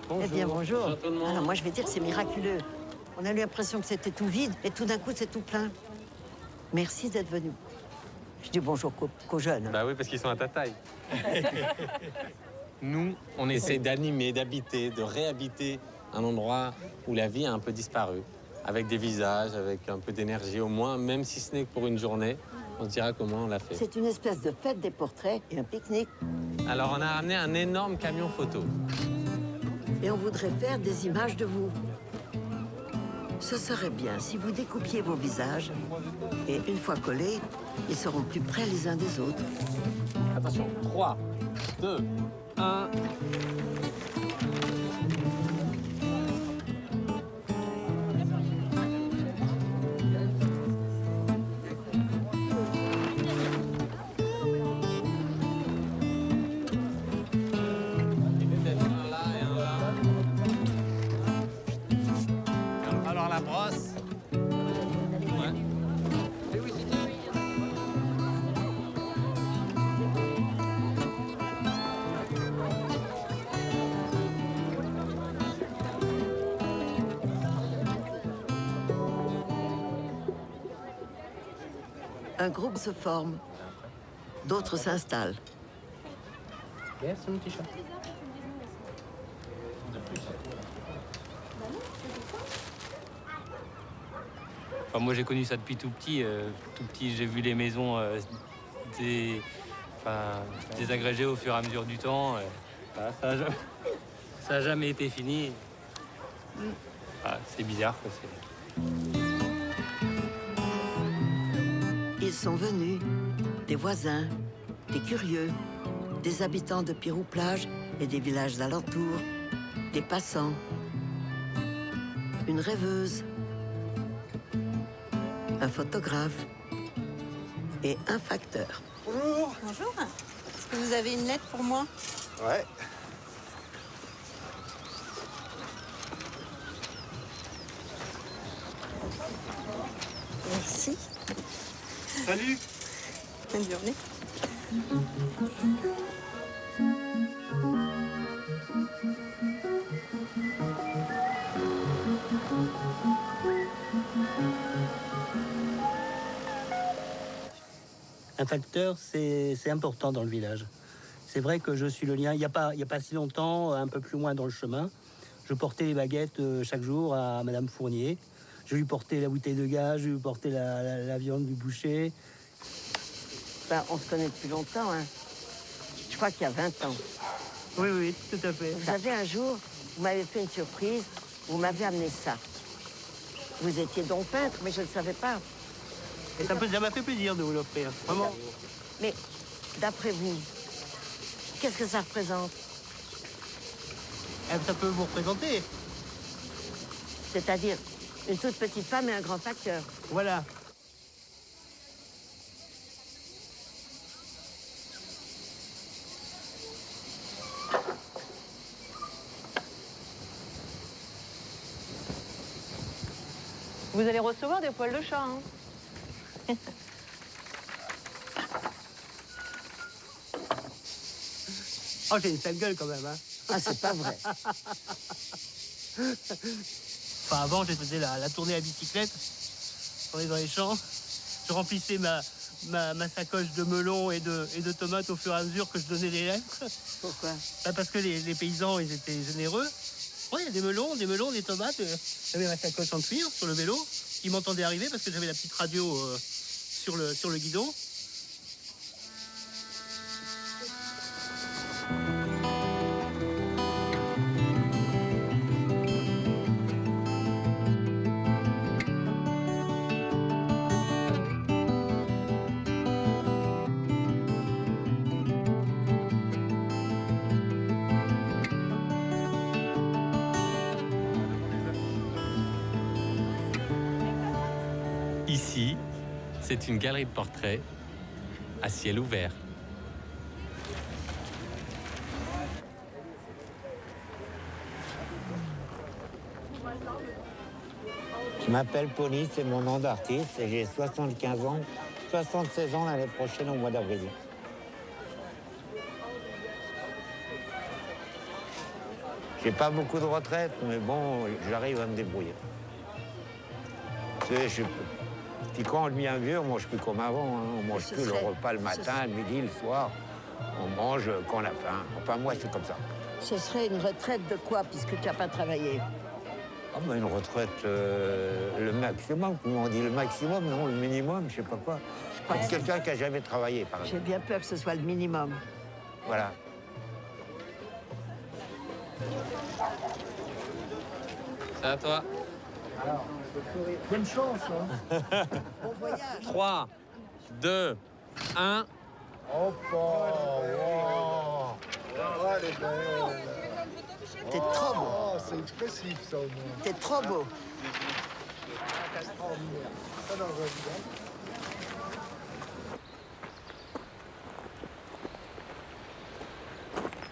Bonjour. Eh bien, bonjour. Bonjour tout le monde. Alors, moi, je vais dire que c'est miraculeux. On a eu l'impression que c'était tout vide et tout d'un coup, c'est tout plein. Merci d'être venu. Je dis bonjour qu'aux jeunes. Bah oui, parce qu'ils sont à ta taille. Nous, on essaie d'animer, d'habiter, de réhabiter un endroit où la vie a un peu disparu. Avec des visages, avec un peu d'énergie au moins, même si ce n'est que pour une journée. On se dira comment on l'a fait. C'est une espèce de fête des portraits et un pique-nique. Alors, on a ramené un énorme camion photo. Et on voudrait faire des images de vous. Ce serait bien si vous découpiez vos visages et une fois collés, ils seront plus près les uns des autres. Attention, 3, 2, 1... Alors la brosse. Ouais. Un groupe se forme, d'autres s'installent. Enfin, moi, j'ai connu ça depuis tout petit. J'ai vu les maisons désagrégées au fur et à mesure du temps. Voilà, ça a jamais été fini. Voilà, c'est bizarre, quoi. Ils sont venus, des voisins, des curieux, des habitants de Pirou-Plage et des villages alentours, des passants, une rêveuse, un photographe et un facteur. Bonjour. Bonjour. Est-ce que vous avez une lettre pour moi? Ouais. Merci. Salut. Bonne journée. Un facteur, c'est important dans le village. C'est vrai que je suis le lien. Il y a pas si longtemps, un peu plus loin dans le chemin, je portais les baguettes chaque jour à Madame Fournier. Je lui portais la bouteille de gaz, je lui portais la viande du boucher. Ben, on se connaît depuis longtemps, hein. Je crois qu'il y a 20 ans. Oui, oui, tout à fait. Vous savez, un jour, vous m'avez fait une surprise, vous m'avez amené ça. Vous étiez donc peintre, mais je ne le savais pas. Et ça m'a fait plaisir de vous l'offrir, vraiment. Mais, d'après vous, qu'est-ce que ça représente? Ça peut vous représenter. C'est-à-dire une toute petite femme et un grand facteur. Voilà. Vous allez recevoir des poils de chat, hein. Oh, j'ai une sale gueule quand même, hein. Ah, c'est pas vrai. Enfin, avant, je faisais la tournée à bicyclette. On est dans les champs. Je remplissais ma sacoche de melons et de tomates au fur et à mesure que je donnais les lettres. Pourquoi? Parce que les paysans, ils étaient généreux. Oui, il y a des melons, des tomates. J'avais ma sacoche en cuir sur le vélo. Ils m'entendaient arriver parce que j'avais la petite radio sur le guidon. Ici, c'est une galerie de portraits à ciel ouvert. Je m'appelle Pony, c'est mon nom d'artiste et j'ai 75 ans, 76 ans l'année prochaine au mois d'avril. J'ai pas beaucoup de retraite, mais bon, j'arrive à me débrouiller. Tu sais, puis quand on devient vieux, on mange plus comme avant. Hein. On mange plus le repas le matin, le midi, le soir. On mange quand on a faim. Enfin, moi, c'est comme ça. Ce serait une retraite de quoi, puisque tu n'as pas travaillé? Ah, ben une retraite, le maximum, comment on dit, le maximum, non, le minimum, je sais pas quoi. Pour quelqu'un qui n'a jamais travaillé, par exemple. J'ai bien peur que ce soit le minimum. Voilà. C'est à toi. Alors, bonne chance. Hein. Bon voyage. 3, 2, 1. Hop, wow. Elle est belle. T'es trop beau. Oh, c'est expressif, ça, au moins. T'es trop beau. Extraordinaire. Ça, dans le résident.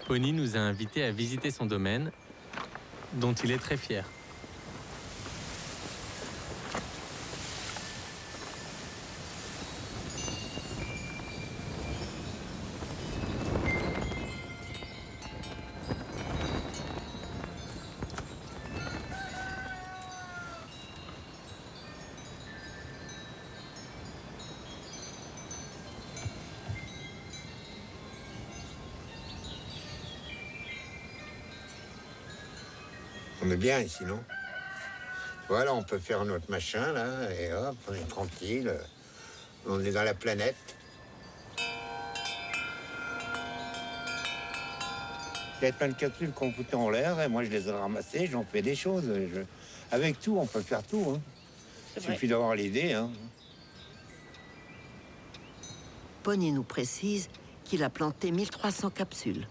Pony nous a invités à visiter son domaine, dont il est très fier. On est bien ici, non? Voilà, on peut faire notre machin, là, et hop, on est tranquille. On est dans la planète. Il y a plein de capsules qu'on foutait en l'air, et moi je les ai ramassées, j'en fais des choses. Avec tout, on peut faire tout. Hein. Il suffit d'avoir l'idée. Hein. Pony nous précise qu'il a planté 1300 capsules.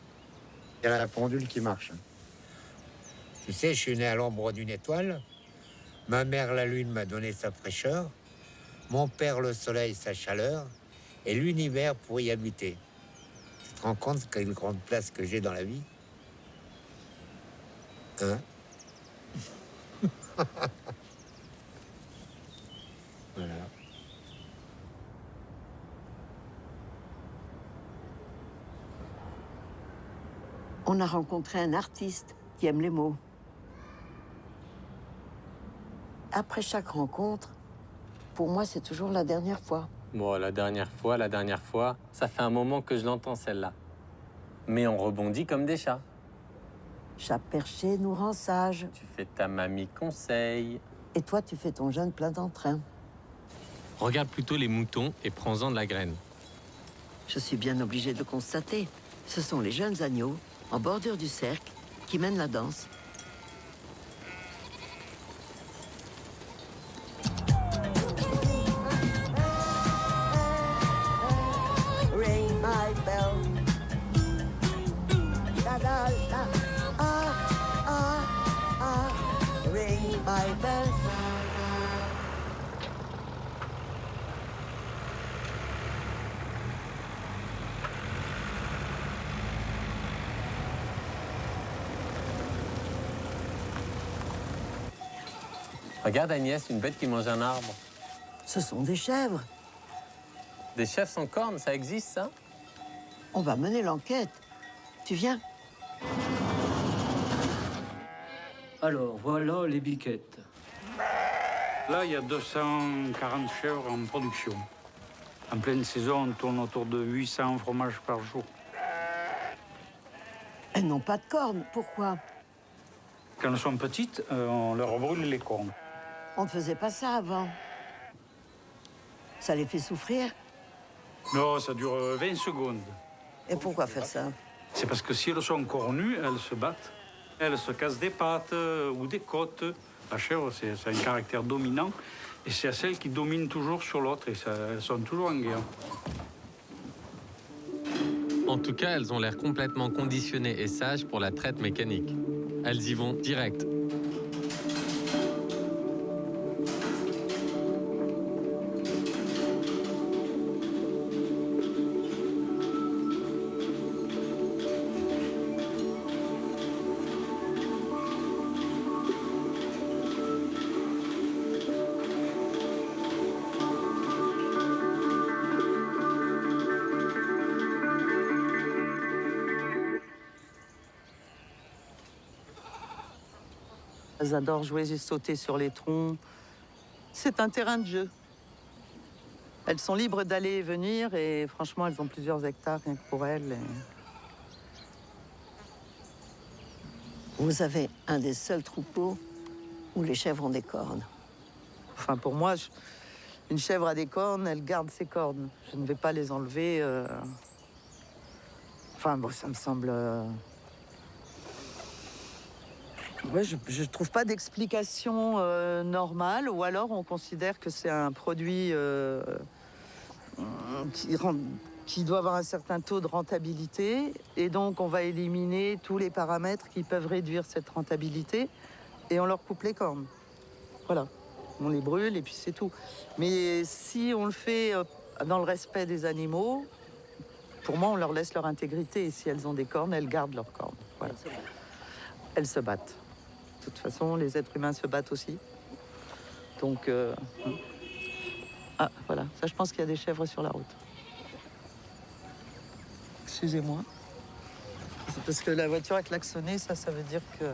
Il y a la pendule qui marche. Tu sais, je suis né à l'ombre d'une étoile. Ma mère, la lune, m'a donné sa fraîcheur. Mon père, le soleil, sa chaleur. Et l'univers pour y habiter. Tu te rends compte quelle grande place que j'ai dans la vie? Hein? Voilà. On a rencontré un artiste qui aime les mots. Après chaque rencontre, pour moi, c'est toujours la dernière fois. Bon, la dernière fois, ça fait un moment que je l'entends celle-là. Mais on rebondit comme des chats. Chat perché nous rend sages. Tu fais ta mamie conseil. Et toi, tu fais ton jeûne plein d'entrain. Regarde plutôt les moutons et prends-en de la graine. Je suis bien obligée de le constater. Ce sont les jeunes agneaux, en bordure du cercle, qui mènent la danse. Ring my bell. La la la. Ah ah ah. Ring my bell. Regarde Agnès, une bête qui mange un arbre. Ce sont des chèvres. Des chèvres sans cornes, ça existe ça? On va mener l'enquête. Tu viens? Alors, voilà les biquettes. Là, il y a 240 chèvres en production. En pleine saison, on tourne autour de 800 fromages par jour. Elles n'ont pas de cornes. Pourquoi? Quand elles sont petites, on leur brûle les cornes. On ne faisait pas ça avant. Ça les fait souffrir? Non, ça dure 20 secondes. Et pourquoi faire ça? C'est parce que si elles sont cornues, elles se battent. Elles se cassent des pattes ou des côtes. La chèvre, c'est un caractère dominant. Et c'est celle qui domine toujours sur l'autre. Et elles sont toujours en guerre. En tout cas, elles ont l'air complètement conditionnées et sages pour la traite mécanique. Elles y vont direct. Elles adorent jouer et sauter sur les troncs. C'est un terrain de jeu. Elles sont libres d'aller et venir et franchement, elles ont plusieurs hectares rien que pour elles. Vous avez un des seuls troupeaux où les chèvres ont des cornes. Enfin, pour moi, une chèvre a des cornes, elle garde ses cornes. Je ne vais pas les enlever. Enfin, bon, ça me semble... Ouais, je ne trouve pas d'explication normale, ou alors on considère que c'est un produit qui doit avoir un certain taux de rentabilité, et donc on va éliminer tous les paramètres qui peuvent réduire cette rentabilité, et on leur coupe les cornes. Voilà, on les brûle et puis c'est tout. Mais si on le fait dans le respect des animaux, pour moi on leur laisse leur intégrité, et si elles ont des cornes, elles gardent leurs cornes. Voilà. Elles se battent. De toute façon, les êtres humains se battent aussi. Donc, ah, voilà. Ça, je pense qu'il y a des chèvres sur la route. Excusez-moi. C'est parce que la voiture a klaxonné, ça veut dire que...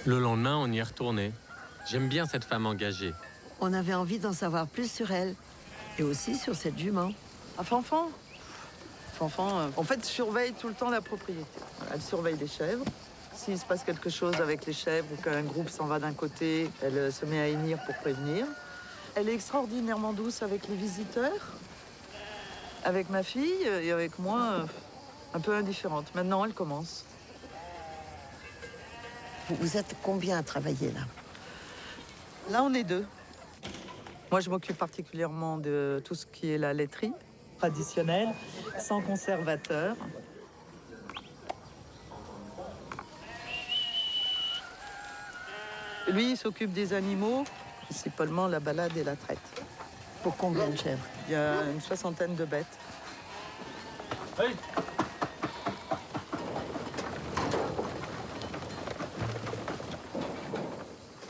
Le lendemain, on y est retourné. J'aime bien cette femme engagée. On avait envie d'en savoir plus sur elle et aussi sur cette jument. À Fanfan. Fanfan, en fait, surveille tout le temps la propriété. Elle surveille les chèvres. S'il se passe quelque chose avec les chèvres ou qu'un groupe s'en va d'un côté, elle se met à hennir pour prévenir. Elle est extraordinairement douce avec les visiteurs, avec ma fille et avec moi, un peu indifférente. Maintenant, elle commence. Vous êtes combien à travailler là? Là, on est 2. Moi, je m'occupe particulièrement de tout ce qui est la laiterie traditionnelle, sans conservateur. Lui, il s'occupe des animaux, principalement la balade et la traite. Pour combien de chèvres? Il y a une 60aine de bêtes. Hey.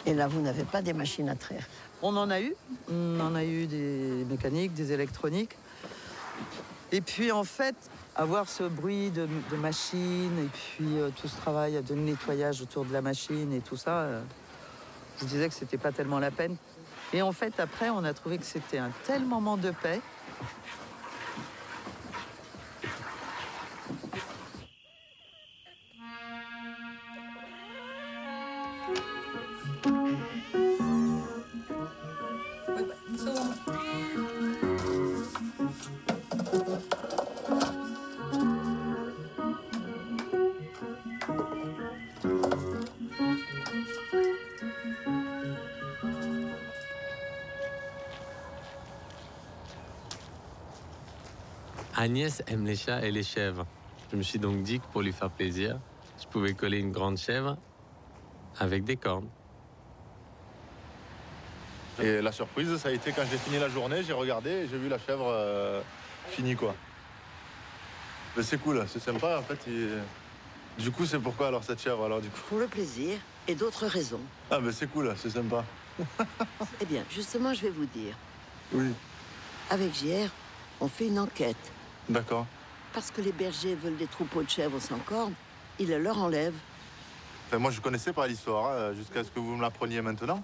Et là, vous n'avez pas des machines à traire? On en a eu. On en a eu des mécaniques, des électroniques. Et puis, en fait, avoir ce bruit de machine et puis tout ce travail de nettoyage autour de la machine et tout ça, je disais que c'était pas tellement la peine. Et en fait, après, on a trouvé que c'était un tel moment de paix. Agnès aime les chats et les chèvres. Je me suis donc dit que pour lui faire plaisir, je pouvais coller une grande chèvre avec des cornes. Et la surprise, ça a été quand j'ai fini la journée, j'ai regardé et j'ai vu la chèvre finie, quoi. Mais c'est cool, c'est sympa, en fait. Du coup, c'est pourquoi alors cette chèvre, alors, du coup? Pour le plaisir et d'autres raisons. Ah, mais c'est cool, c'est sympa. Eh bien, justement, je vais vous dire. Oui. Avec JR, on fait une enquête. D'accord. Parce que les bergers veulent des troupeaux de chèvres sans cornes, ils le leur enlèvent. Enfin, moi, je connaissais pas l'histoire, hein, jusqu'à ce que vous me l'appreniez maintenant.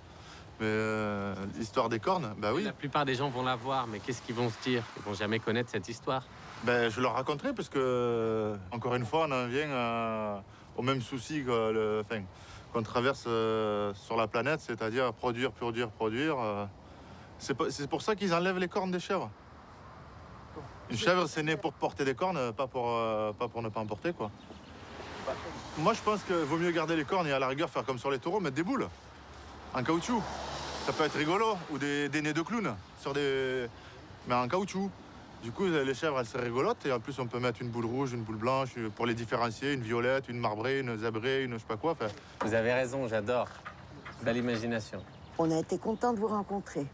Mais l'histoire des cornes, bah oui. La plupart des gens vont la voir, mais qu'est-ce qu'ils vont se dire? Ils vont jamais connaître cette histoire. Ben, je leur raconterai, parce que, encore une fois, on en vient au même souci qu'on traverse sur la planète, c'est-à-dire produire. C'est pour ça qu'ils enlèvent les cornes des chèvres. Une chèvre, c'est né pour porter des cornes, pas pour ne pas en porter, quoi. Moi, je pense qu'il vaut mieux garder les cornes et à la rigueur faire comme sur les taureaux, mettre des boules en caoutchouc. Ça peut être rigolo, ou des nez de clown, mais en caoutchouc. Du coup, les chèvres, elles seraient rigolotes, et en plus, on peut mettre une boule rouge, une boule blanche, pour les différencier, une violette, une marbrée, une zébrée, une je sais pas quoi. Vous avez raison, j'adore. Belle imagination. On a été content de vous rencontrer.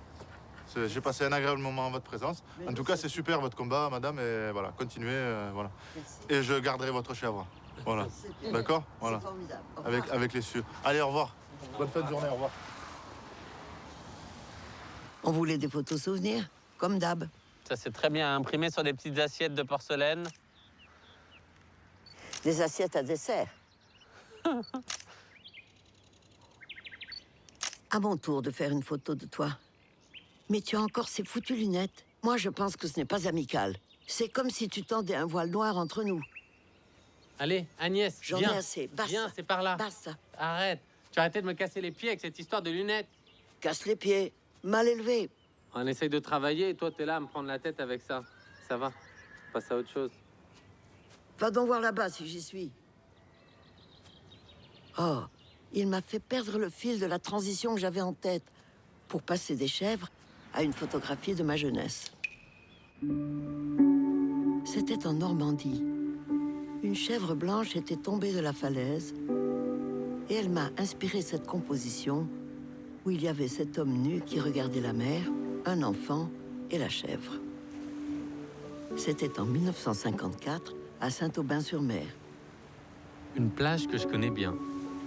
J'ai passé un agréable moment en votre présence. En tout cas, c'est super votre combat, madame, et voilà, continuez, voilà. Et je garderai votre chèvre. Voilà. D'accord? Voilà. Avec les cieux. Allez, au revoir. Bonne fin de journée, au revoir. On voulait des photos souvenirs, comme d'hab. Ça, c'est très bien imprimé sur des petites assiettes de porcelaine. Des assiettes à dessert. À mon tour de faire une photo de toi. Mais tu as encore ces foutues lunettes. Moi, je pense que ce n'est pas amical. C'est comme si tu tendais un voile noir entre nous. Allez, Agnès, J'en ai viens. assez. Basta. Viens, c'est par là. Basta. Arrête. Tu as arrêté de me casser les pieds avec cette histoire de lunettes. Casse les pieds. Mal élevé. On essaye de travailler et toi, t'es là à me prendre la tête avec ça. Ça va. On passe à autre chose. Va donc voir là-bas si j'y suis. Oh, il m'a fait perdre le fil de la transition que j'avais en tête pour passer des chèvres à une photographie de ma jeunesse. C'était en Normandie. Une chèvre blanche était tombée de la falaise et elle m'a inspiré cette composition où il y avait cet homme nu qui regardait la mer, un enfant et la chèvre. C'était en 1954 à Saint-Aubin-sur-Mer. Une plage que je connais bien,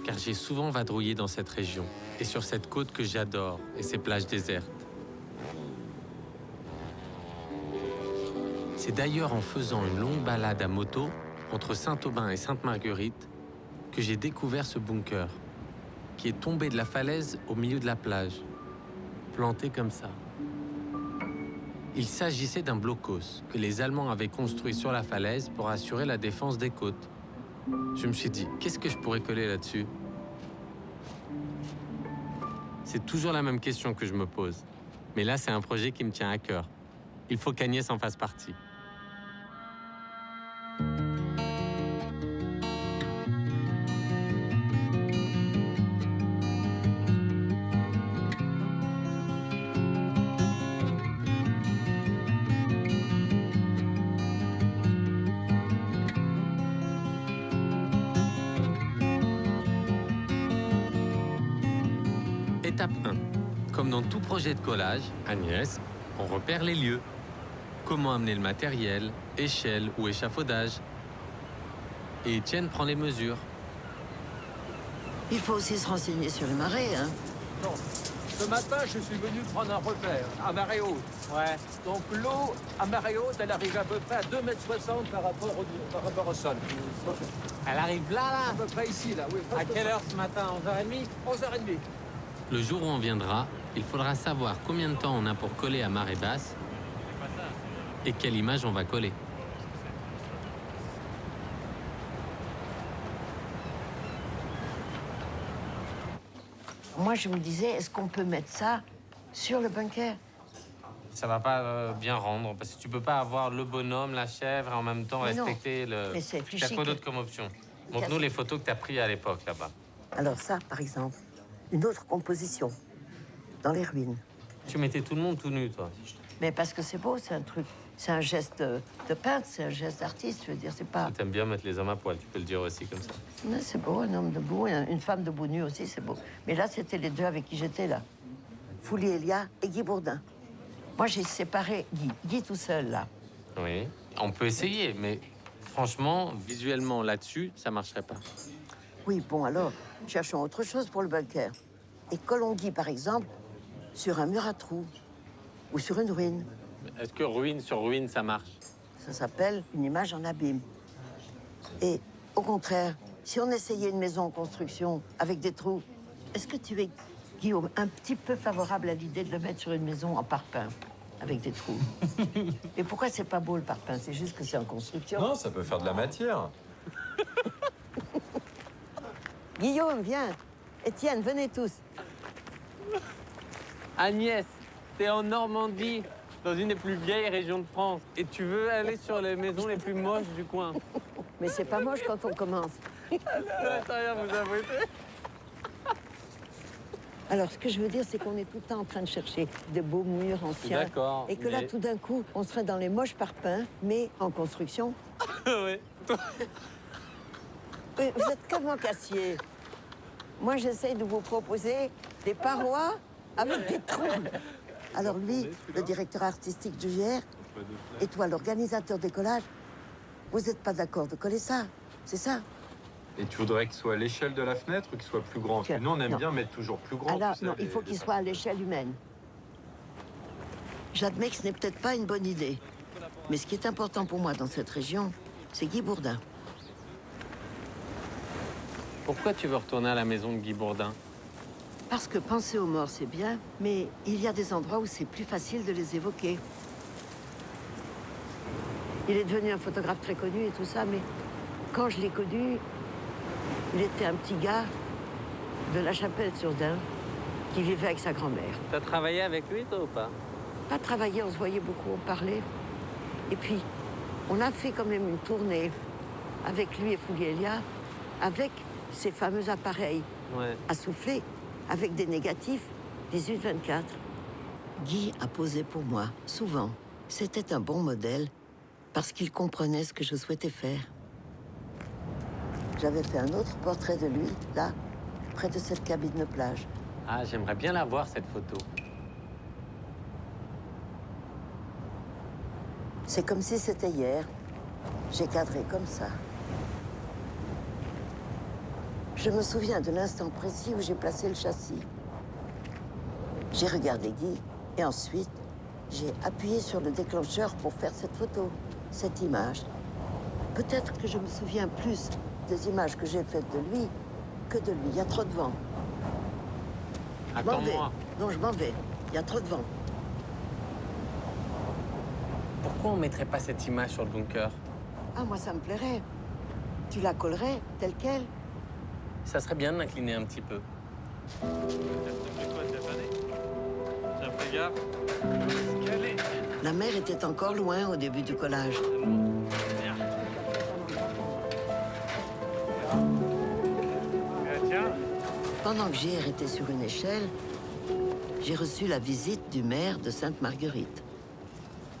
car j'ai souvent vadrouillé dans cette région et sur cette côte que j'adore et ces plages désertes. C'est d'ailleurs en faisant une longue balade à moto entre Saint-Aubin et Sainte-Marguerite que j'ai découvert ce bunker, qui est tombé de la falaise au milieu de la plage, planté comme ça. Il s'agissait d'un blocos que les Allemands avaient construit sur la falaise pour assurer la défense des côtes. Je me suis dit, qu'est-ce que je pourrais coller là-dessus? C'est toujours la même question que je me pose. Mais là, c'est un projet qui me tient à cœur. Il faut qu'Agnès en fasse partie. Étape 1. Comme dans tout projet de collage, Agnès, on repère les lieux. Comment amener le matériel, échelle ou échafaudage. Et Étienne prend les mesures. Il faut aussi se renseigner sur les marées, hein. Non. Ce matin, je suis venu prendre un repère, à marée haute. Ouais. Donc l'eau, à marée haute, elle arrive à peu près à 2,60 m par rapport au sol. Elle arrive là À peu près ici, là, oui. À quelle heure ce matin? 11h30? 11h30. Le jour où on viendra, il faudra savoir combien de temps on a pour coller à marée basse et quelle image on va coller. Moi, je me disais, est-ce qu'on peut mettre ça sur le bunker? Ça va pas bien rendre, parce que tu peux pas avoir le bonhomme, la chèvre, et en même temps Mais non. respecter le... Mais c'est plus T'as chic. quoi d'autre comme option? Montre-nous les photos que tu as prises à l'époque, là-bas. Alors ça, par exemple, une autre composition, dans les ruines. Tu mettais tout le monde tout nu, toi. Mais parce que c'est beau, c'est un truc, c'est un geste de peintre, c'est un geste d'artiste, je veux dire, c'est pas... T'aimes bien mettre les hommes à poil, tu peux le dire aussi comme ça. Mais c'est beau, un homme debout, une femme debout nue aussi, c'est beau. Mais là, c'était les deux avec qui j'étais, là. Fouli Elia et Guy Bourdin. Moi, j'ai séparé Guy. Guy tout seul, là. Oui, on peut essayer, mais franchement, visuellement, là-dessus, ça marcherait pas. Oui, bon, alors, cherchons autre chose pour le bunker. Et collons Guy, par exemple, sur un mur à trous ou sur une ruine. Est-ce que ruine sur ruine, ça marche? Ça s'appelle une image en abîme. Et au contraire, si on essayait une maison en construction avec des trous, est-ce que tu es, Guillaume, un petit peu favorable à l'idée de le mettre sur une maison en parpaing avec des trous? Et pourquoi c'est pas beau le parpaing? C'est juste que c'est en construction. Non, ça peut faire de la matière. Guillaume, viens. Étienne, venez tous. Agnès, t'es en Normandie, dans une des plus vieilles régions de France. Et tu veux aller sur les maisons les plus moches du coin. Mais c'est pas moche quand on commence. Attends, rien, vous avouez. Alors, ce que je veux dire, c'est qu'on est tout le temps en train de chercher de beaux murs anciens. D'accord, Et que là, mais- tout d'un coup, on serait dans les moches parpaings, mais en construction. Oui. Vous êtes comme un cassier. Moi, j'essaye de vous proposer des parois avec des trous. Alors lui, le directeur artistique du GR, et toi, l'organisateur des collages, vous n'êtes pas d'accord de coller ça, c'est ça? Et tu voudrais qu'il soit à l'échelle de la fenêtre ou qu'il soit plus grand? Parce que nous, on aime Non. bien mettre toujours plus grand. Alors, tu sais, non, il les- faut les- qu'il soit à l'échelle humaine. J'admets que ce n'est peut-être pas une bonne idée. Mais ce qui est important pour moi dans cette région, c'est Guy Bourdin. Pourquoi tu veux retourner à la maison de Guy Bourdin? Parce que penser aux morts, c'est bien, mais il y a des endroits où c'est plus facile de les évoquer. Il est devenu un photographe très connu et tout ça, mais quand je l'ai connu, il était un petit gars de la Chapelle-sur-Dun qui vivait avec sa grand-mère. T'as travaillé avec lui, toi, ou pas? Pas travaillé, on se voyait beaucoup, on parlait. Et puis, on a fait quand même une tournée avec lui et Fouli Elia, avec ces fameux appareils Ouais. à souffler, avec des négatifs 18-24. Guy a posé pour moi, souvent. C'était un bon modèle, parce qu'il comprenait ce que je souhaitais faire. J'avais fait un autre portrait de lui, là, près de cette cabine de plage. Ah, j'aimerais bien la voir, cette photo. C'est comme si c'était hier. J'ai cadré comme ça. Je me souviens de l'instant précis où j'ai placé le châssis. J'ai regardé Guy et ensuite, j'ai appuyé sur le déclencheur pour faire cette photo, cette image. Peut-être que je me souviens plus des images que j'ai faites de lui que de lui. Il y a trop de vent. Je m'en vais. Attends-moi. Non, je m'en vais. Il y a trop de vent. Pourquoi on mettrait pas cette image sur le bunker? Ah, moi, ça me plairait. Tu la collerais, telle quelle. Ça serait bien de l'incliner un petit peu. La mer était encore loin au début du collage. Pendant que JR était sur une échelle, j'ai reçu la visite du maire de Sainte-Marguerite.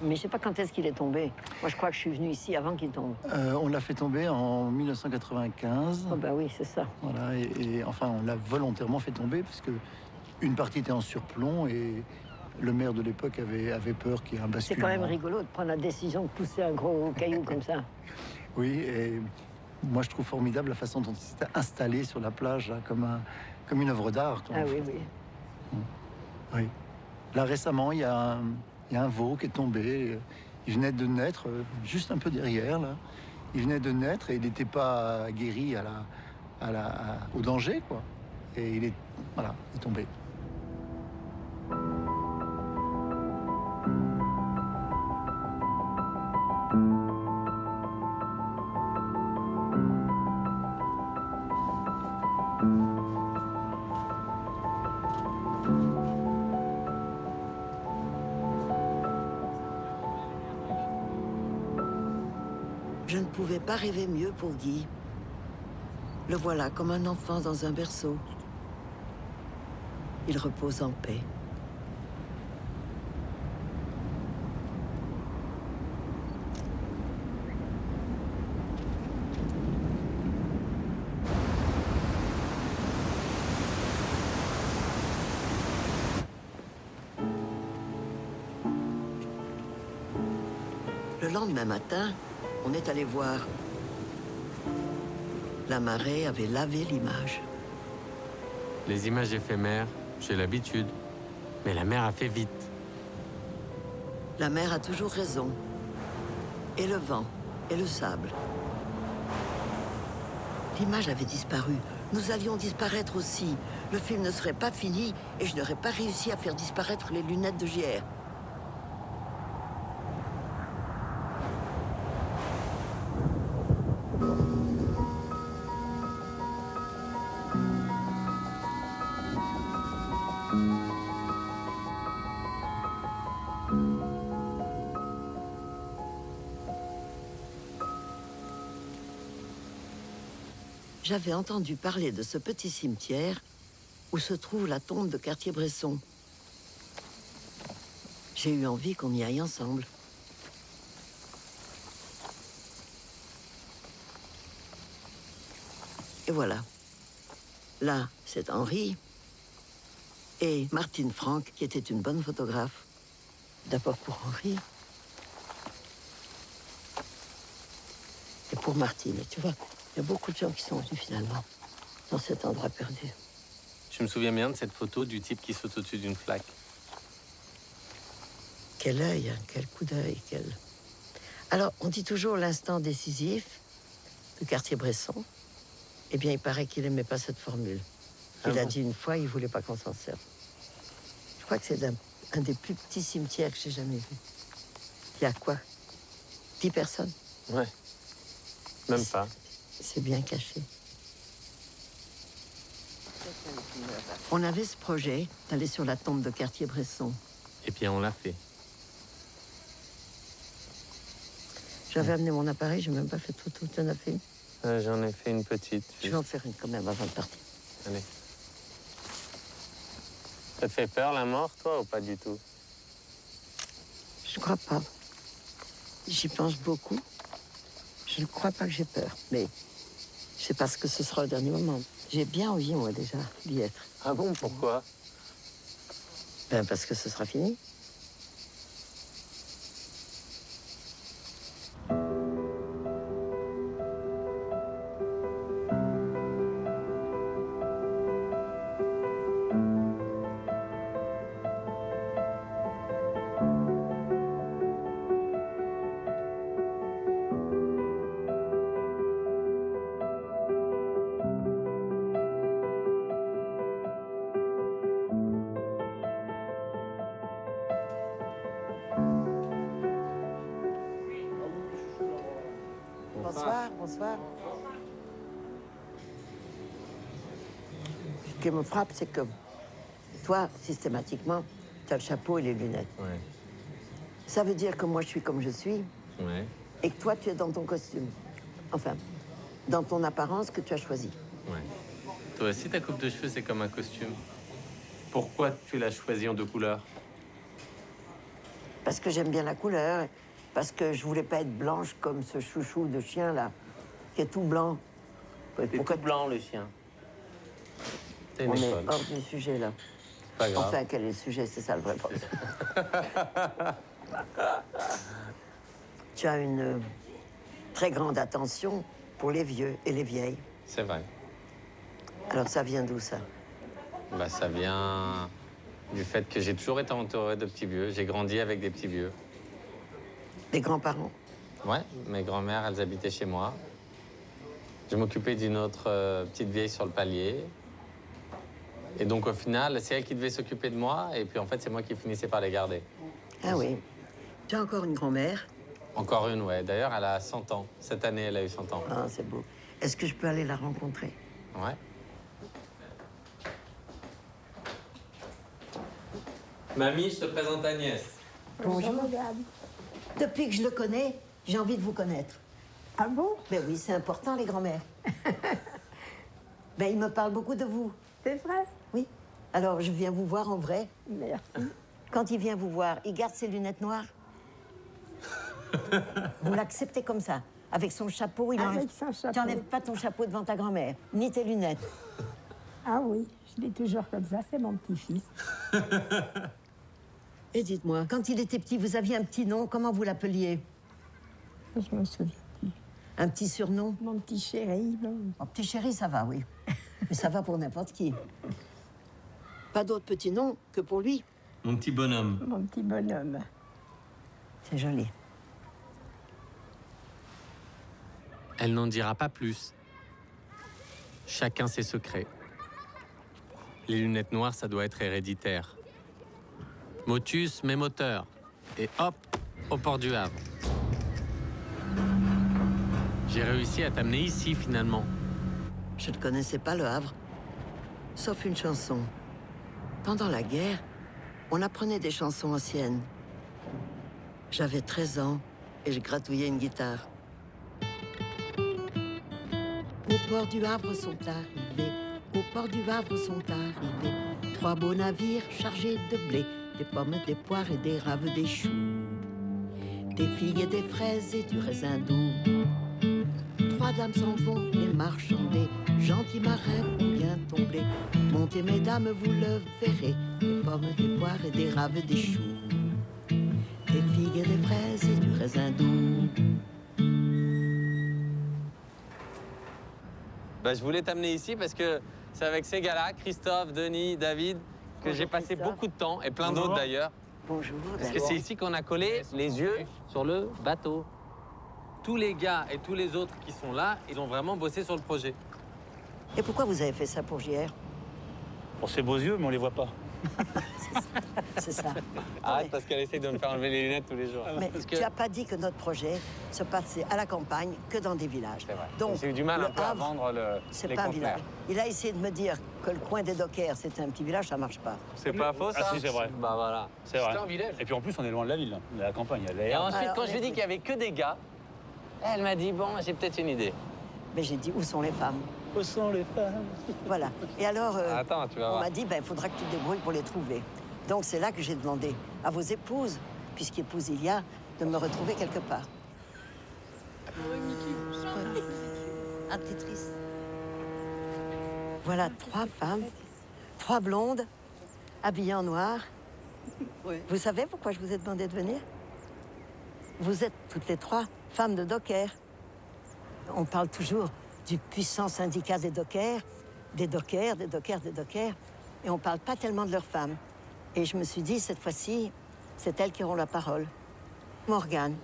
Mais je sais pas quand est-ce qu'il est tombé. Moi, je crois que je suis venue ici avant qu'il tombe. On l'a fait tomber en 1995. Oh, bah oui, c'est ça. Voilà, et enfin, on l'a volontairement fait tomber parce que une partie était en surplomb et le maire de l'époque avait peur qu'il y ait un C'est basculement. quand même rigolo de prendre la décision de pousser un gros caillou comme ça. Oui, et moi je trouve formidable la façon dont il s'est installé sur la plage, là, comme une œuvre d'art. Ah oui, oui. Oui. Là récemment, il y a un veau qui est tombé. Il venait de naître, juste un peu derrière, là. Il venait de naître et il n'était pas guéri au danger, quoi. Et il est tombé. Je ne pouvais pas rêver mieux pour Guy. Le voilà comme un enfant dans un berceau. Il repose en paix. Le lendemain matin, on est allé voir. La marée avait lavé l'image. Les images éphémères, j'ai l'habitude. Mais la mer a fait vite. La mer a toujours raison. Et le vent, et le sable. L'image avait disparu. Nous allions disparaître aussi. Le film ne serait pas fini et je n'aurais pas réussi à faire disparaître les lunettes de JR. J'avais entendu parler de ce petit cimetière où se trouve la tombe de Cartier-Bresson. J'ai eu envie qu'on y aille ensemble. Et voilà. Là, c'est Henri et Martine Franck, qui était une bonne photographe. D'abord pour Henri. Et pour Martine. Et tu vois, il y a beaucoup de gens qui sont venus finalement dans cet endroit perdu. Je me souviens bien de cette photo du type qui saute au-dessus d'une flaque. Quel œil, hein, quel coup d'œil, quel... Alors, on dit toujours l'instant décisif de Cartier-Bresson. Eh bien, il paraît qu'il n'aimait pas cette formule. Il a dit une fois, il ne voulait pas qu'on s'en serve. Je crois que c'est un des plus petits cimetières que j'ai jamais vu. Il y a quoi? 10 personnes? Ouais. Même pas. C'est bien caché. On avait ce projet d'aller sur la tombe de Cartier-Bresson. Et puis on l'a fait. J'avais amené mon appareil, j'ai même pas fait de photo. Tu en as fait une? J'en ai fait une petite. Je vais en faire une quand même avant de partir. Allez. Ça te fait peur la mort, toi, ou pas du tout? Je ne crois pas. J'y pense beaucoup. Je ne crois pas que j'ai peur, mais je sais pas ce que ce sera au dernier moment. J'ai bien envie, moi, déjà, d'y être. Ah bon, pourquoi? Ben, parce que ce sera fini. Bonsoir. Ce qui me frappe, c'est que toi, systématiquement, tu as le chapeau et les lunettes. Ouais. Ça veut dire que moi, je suis comme je suis Ouais. et que toi, tu es dans ton costume. Enfin, dans ton apparence que tu as choisie. Ouais. Toi aussi, ta coupe de cheveux, c'est comme un costume. Pourquoi tu l'as choisi en 2 couleurs? Parce que j'aime bien la couleur, parce que je voulais pas être blanche comme ce chouchou de chien, là, qui est tout blanc. Pourquoi blanc, le chien? C'est On une est école. hors du sujet, là. Pas grave. Enfin, quel est le sujet? C'est ça le vrai problème. Tu as une très grande attention pour les vieux et les vieilles. C'est vrai. Alors ça vient d'où, ça? Bah, ça vient du fait que j'ai toujours été entouré de petits vieux. J'ai grandi avec des petits vieux. Des grands-parents? Ouais, mes grands-mères, elles habitaient chez moi. Je m'occupais d'une autre petite vieille sur le palier. Et donc, au final, c'est elle qui devait s'occuper de moi. Et puis, en fait, c'est moi qui finissais par les garder. Ah oui. Tu as encore une grand-mère? Encore une, ouais. D'ailleurs, elle a 100 ans. Cette année, elle a eu 100 ans. Ah, c'est beau. Est-ce que je peux aller la rencontrer? Ouais. Mamie, je te présente Agnès. Bonjour, madame. Depuis que je le connais, j'ai envie de vous connaître. Ah bon? Ben oui, c'est important, les grands-mères. Ben, il me parle beaucoup de vous. C'est vrai? Oui. Alors, je viens vous voir en vrai. Merci. Quand il vient vous voir, il garde ses lunettes noires? Vous l'acceptez comme ça, avec son chapeau, il Avec enlève... son chapeau. Tu n'enlèves pas ton chapeau devant ta grand-mère, ni tes lunettes. Ah oui, je l'ai toujours comme ça, c'est mon petit-fils. Et dites-moi, quand il était petit, vous aviez un petit nom, comment vous l'appeliez? Je me souviens plus. Un petit surnom? Mon petit chéri. Mon petit chéri, ça va, oui. Mais ça va pour n'importe qui. Pas d'autre petit nom que pour lui. Mon petit bonhomme. Mon petit bonhomme. C'est joli. Elle n'en dira pas plus. Chacun ses secrets. Les lunettes noires, ça doit être héréditaire. Motus, même moteur. Et hop, au port du Havre. J'ai réussi à t'amener ici, finalement. Je ne connaissais pas le Havre, sauf une chanson. Pendant la guerre, on apprenait des chansons anciennes. J'avais 13 ans et je gratouillais une guitare. Au port du Havre sont arrivés, au port du Havre sont arrivés 3 beaux navires chargés de blé, des pommes, des poires et des raves, des choux, des figues et des fraises et du raisin doux. 3 dames s'en vont les marchander, gentils marins combien tomber. Montez mesdames, vous le verrez, des pommes, des poires et des raves, des choux, des figues et des fraises et du raisin doux. Bah, je voulais t'amener ici parce que c'est avec ces gars-là, Christophe, Denis, David, que Bonjour, j'ai passé Christophe. beaucoup de temps, et plein d'autres d'ailleurs. Bonjour. Parce que c'est ici qu'on a collé les yeux sur le bateau. Tous les gars et tous les autres qui sont là, ils ont vraiment bossé sur le projet. Et pourquoi vous avez fait ça pour JR? Pour ses beaux yeux, mais on les voit pas. C'est ça. Arrête parce qu'elle essaie de me faire enlever les lunettes tous les jours. Mais Parce que tu n'as pas dit que notre projet se passait à la campagne que dans des villages. C'est vrai. Donc, J'ai eu du mal le un peu à Havre, vendre c'est les pas un conteneurs. village. Il a essayé de me dire que le coin des dockers, c'était un petit village, ça marche pas. C'est pas faux, ça? Ah si, c'est vrai. Bah voilà. C'est vrai. un village. Et puis en plus, on est loin de la ville, là. On est à la campagne, il y a Et l'air. ensuite, Alors, quand je lui ai dit qu'il y avait que des gars, elle m'a dit, bon, j'ai peut-être une idée. Mais j'ai dit, où sont les femmes? Où sont les femmes? Voilà. Et alors, Attends, tu vas on voir. m'a dit, il faudra que tu te débrouilles pour les trouver. Donc c'est là que j'ai demandé à vos épouses, puisqu'épouse il y a, de me retrouver quelque part. Un Tetris. Voilà 3 femmes, 3 blondes, habillées en noir. Vous savez pourquoi je vous ai demandé de venir? Vous êtes toutes les 3 femmes de dockers. On parle toujours du puissant syndicat des dockers, des dockers, des dockers, des dockers, et on ne parle pas tellement de leurs femmes. Et je me suis dit, cette fois-ci, c'est elles qui auront la parole. Morgane.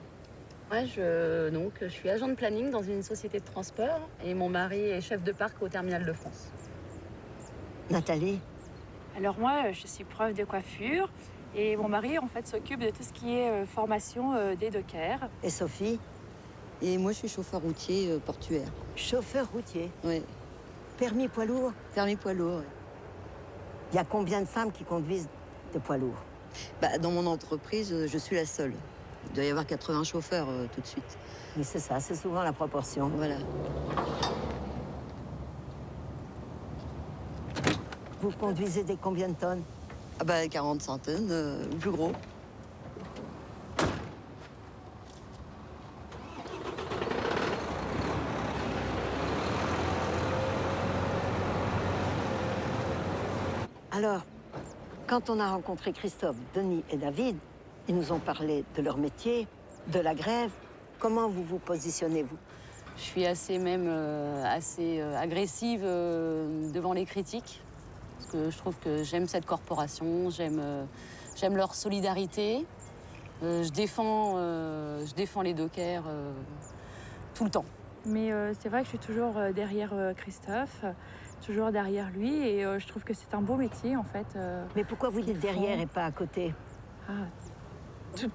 Moi, je suis agent de planning dans une société de transport et mon mari est chef de parc au terminal de France. Nathalie. Alors moi, je suis prof de coiffure et mon mari, en fait, s'occupe de tout ce qui est formation des dockers. Et Sophie. Et moi, je suis chauffeur routier portuaire. Chauffeur routier? Oui. Permis poids lourd? Permis poids lourd, oui. Il y a combien de femmes qui conduisent des poids lourds? Dans mon entreprise, je suis la seule. Il doit y avoir 80 chauffeurs tout de suite. Mais c'est ça, c'est souvent la proportion. Voilà. Vous conduisez des combien de tonnes? 45 tonnes, le plus gros. Alors, quand on a rencontré Christophe, Denis et David, ils nous ont parlé de leur métier, de la grève. Comment vous vous positionnez, vous? Je suis assez agressive devant les critiques. Parce que je trouve que j'aime cette corporation, j'aime leur solidarité. Je défends les dockers tout le temps. Mais c'est vrai que je suis toujours derrière Christophe, toujours derrière lui, et je trouve que c'est un beau métier, en fait. Mais pourquoi vous dites derrière et pas à côté?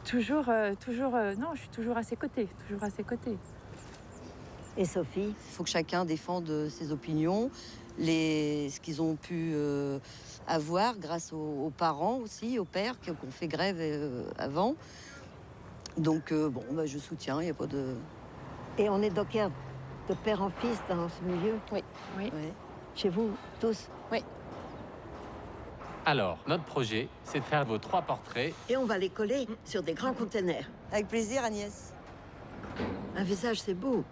Toujours, non, je suis toujours à ses côtés, toujours à ses côtés. Et Sophie? Il faut que chacun défende ses opinions, ce qu'ils ont pu avoir grâce aux parents aussi, aux pères qui ont fait grève avant. Donc, je soutiens, il n'y a pas de... Et on est docker de père en fils dans ce milieu? Oui. Ouais. Chez vous, tous? Oui. Alors, notre projet, c'est de faire vos 3 portraits. Et on va les coller sur des grands containers. Avec plaisir, Agnès. Un visage, c'est beau.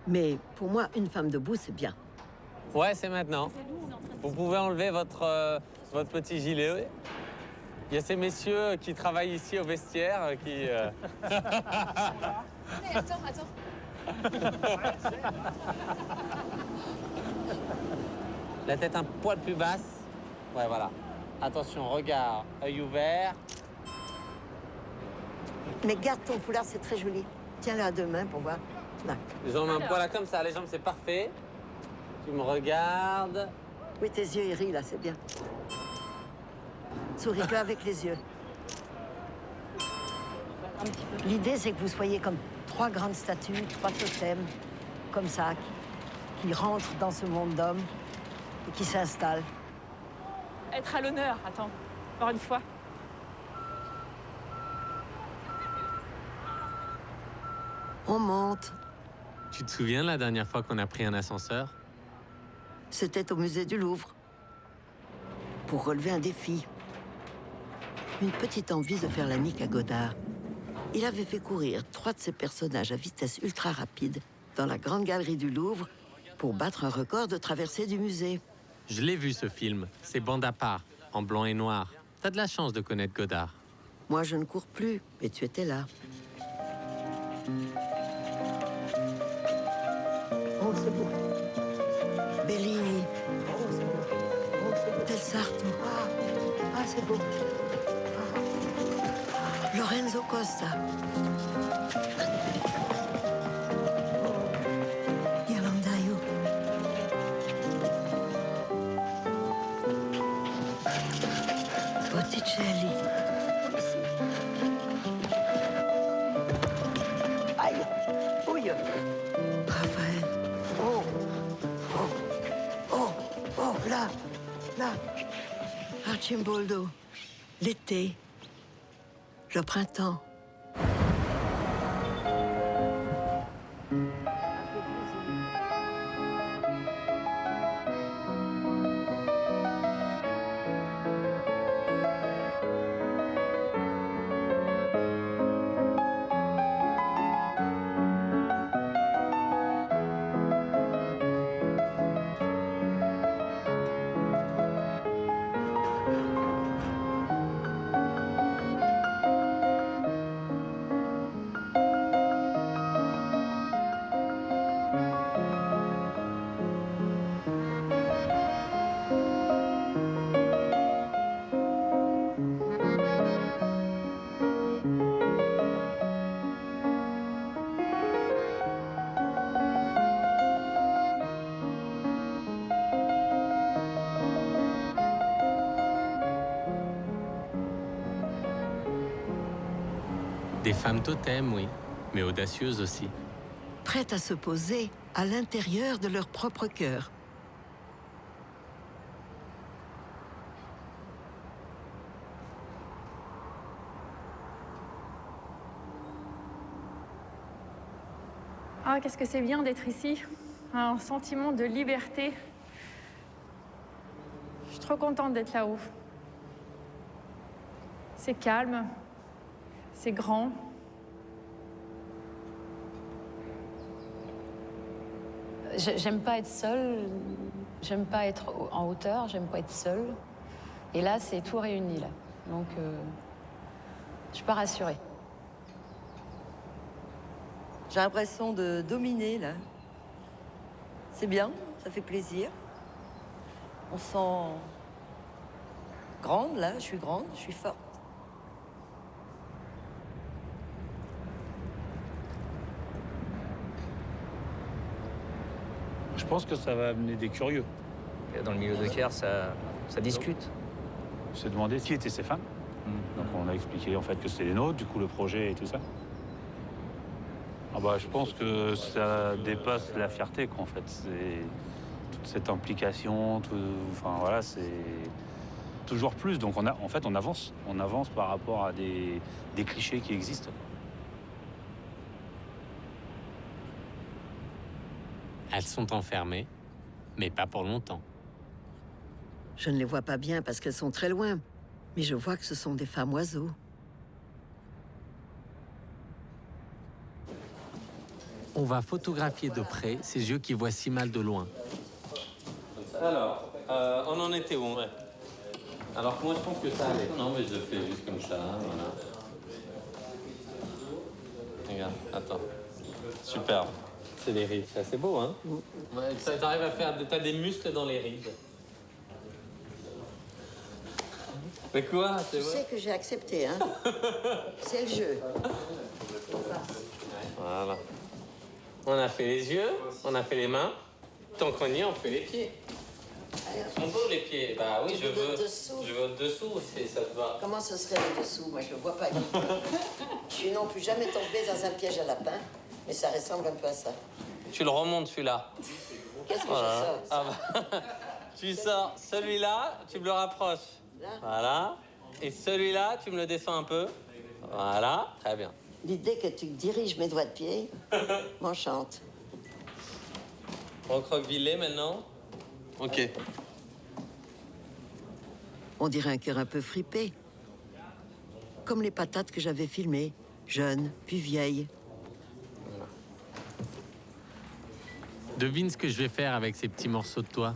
Mais pour moi, une femme debout, c'est bien. Ouais, c'est maintenant. Vous pouvez enlever votre petit gilet. Il y a ces messieurs qui travaillent ici au vestiaire qui... Attends. La tête un poil plus basse. Ouais, voilà. Attention, regard, œil ouvert. Mais garde ton foulard, c'est très joli. Tiens-le à 2 mains pour voir. Là. Les jambes un poil là comme ça, les jambes c'est parfait. Tu me regardes. Oui, tes yeux, ils rient là, c'est bien. Souris que avec les yeux. L'idée, c'est que vous soyez comme 3 grandes statues, 3 totems, comme ça, qui rentrent dans ce monde d'hommes et qui s'installent. Être à l'honneur, attends, encore une fois. On monte. Tu te souviens la dernière fois qu'on a pris un ascenseur? C'était au musée du Louvre. Pour relever un défi. Une petite envie de faire la nique à Godard. Il avait fait courir 3 de ses personnages à vitesse ultra rapide dans la grande galerie du Louvre pour battre un record de traversée du musée. Je l'ai vu, ce film. C'est bande à part, en blanc et noir. T'as de la chance de connaître Godard. Moi, je ne cours plus, mais tu étais là. Oh, c'est beau. Bellini. Oh, c'est beau. Oh, c'est beau. Del Sarto. Ah, c'est beau. Lorenzo Costa. Ghirlandaio. Botticelli. Aïe. Ouille. Raphaël. Oh. Là. Arcimboldo. L'été. Le printemps. Des femmes totems, oui, mais audacieuses aussi. prêtes à se poser à l'intérieur de leur propre cœur. Ah, qu'est-ce que c'est bien d'être ici. Un sentiment de liberté. Je suis trop contente d'être là-haut. C'est calme, c'est grand. J'aime pas être seule, j'aime pas être en hauteur, j'aime pas être seule. Et là, c'est tout réuni, là. Donc, je suis pas rassurée. J'ai l'impression de dominer, là. C'est bien, ça fait plaisir. On se sent grande, là. Je suis grande, je suis forte. Je pense que ça va amener des curieux. Dans le milieu de Caire, ça discute. On s'est demandé qui étaient ces femmes. Donc on a expliqué en fait que c'était les nôtres, du coup le projet et tout ça. Ah bah, je pense que ça dépasse la fierté, quoi, en fait. C'est toute cette implication, enfin voilà, c'est toujours plus. Donc en fait, on avance par rapport à des clichés qui existent. Elles sont enfermées, mais pas pour longtemps. Je ne les vois pas bien parce qu'elles sont très loin, mais je vois que ce sont des femmes oiseaux. On va photographier de près ces yeux qui voient si mal de loin. Alors, on en était où? Ouais. Alors moi je pense que ça allait. Non mais je le fais juste comme ça, voilà. Regarde, attends. Superbe. C'est les rides, c'est assez beau, hein? Ouais, t'arrives à faire... T'as des muscles dans les rides. Mais quoi? Tu sais que j'ai accepté, hein? C'est le jeu. Voilà. On a fait les yeux, on a fait les mains. Tant qu'on y est, on fait les pieds. On veut les pieds. Bah oui, je veux. Je veux dessous, ça te va. Comment ce serait le dessous? Moi, je ne vois pas. Je suis non plus jamais tombée dans un piège à lapin, mais ça ressemble un peu à ça. Tu le remontes celui-là. Qu'est-ce que Voilà. je sors? Ah bah, tu sors celui-là, tu me le rapproches. Là. Voilà. Et celui-là, tu me le descends un peu. Voilà, très bien. L'idée que tu diriges mes doigts de pied m'enchante. Recroquevillé maintenant. Ok. On dirait un cœur un peu fripé. Comme les patates que j'avais filmées, jeunes, puis vieilles. Devine ce que je vais faire avec ces petits morceaux de toi.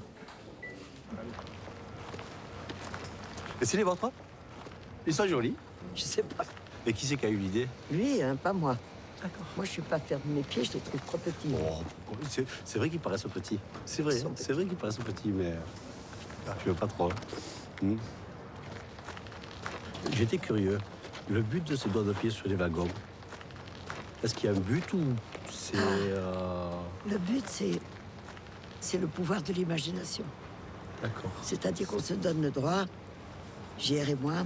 Et c'est les vôtres? Ils sont jolis. Je sais pas. Et qui c'est qui a eu l'idée? Lui, hein, pas moi. D'accord. Moi, je suis pas fière de mes pieds, je les trouve trop petits. Oh, c'est vrai qu'ils paraissent petits. C'est vrai qu'ils paraissent petits, mais je veux pas trop. J'étais curieux. Le but de ces doigts de pied sur les wagons, est-ce qu'il y a un but ou c'est... Le but, c'est le pouvoir de l'imagination. D'accord. C'est-à-dire qu'on se donne le droit, JR et moi,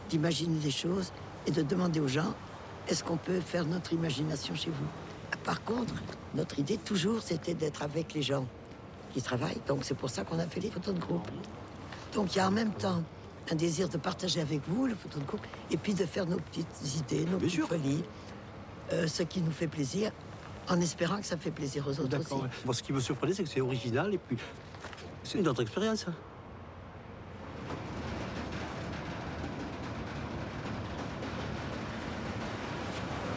d'imaginer des choses et de demander aux gens, est-ce qu'on peut faire notre imagination chez vous? Par contre, notre idée, toujours, c'était d'être avec les gens qui travaillent. Donc, c'est pour ça qu'on a fait les photos de groupe. Donc, il y a en même temps un désir de partager avec vous les photos de groupe et puis de faire nos petites idées, nos petites folies, ce qui nous fait plaisir, en espérant que ça fait plaisir aux autres aussi. Ouais. Moi, ce qui me surprenait, c'est que c'est original et puis c'est une autre expérience. Hein.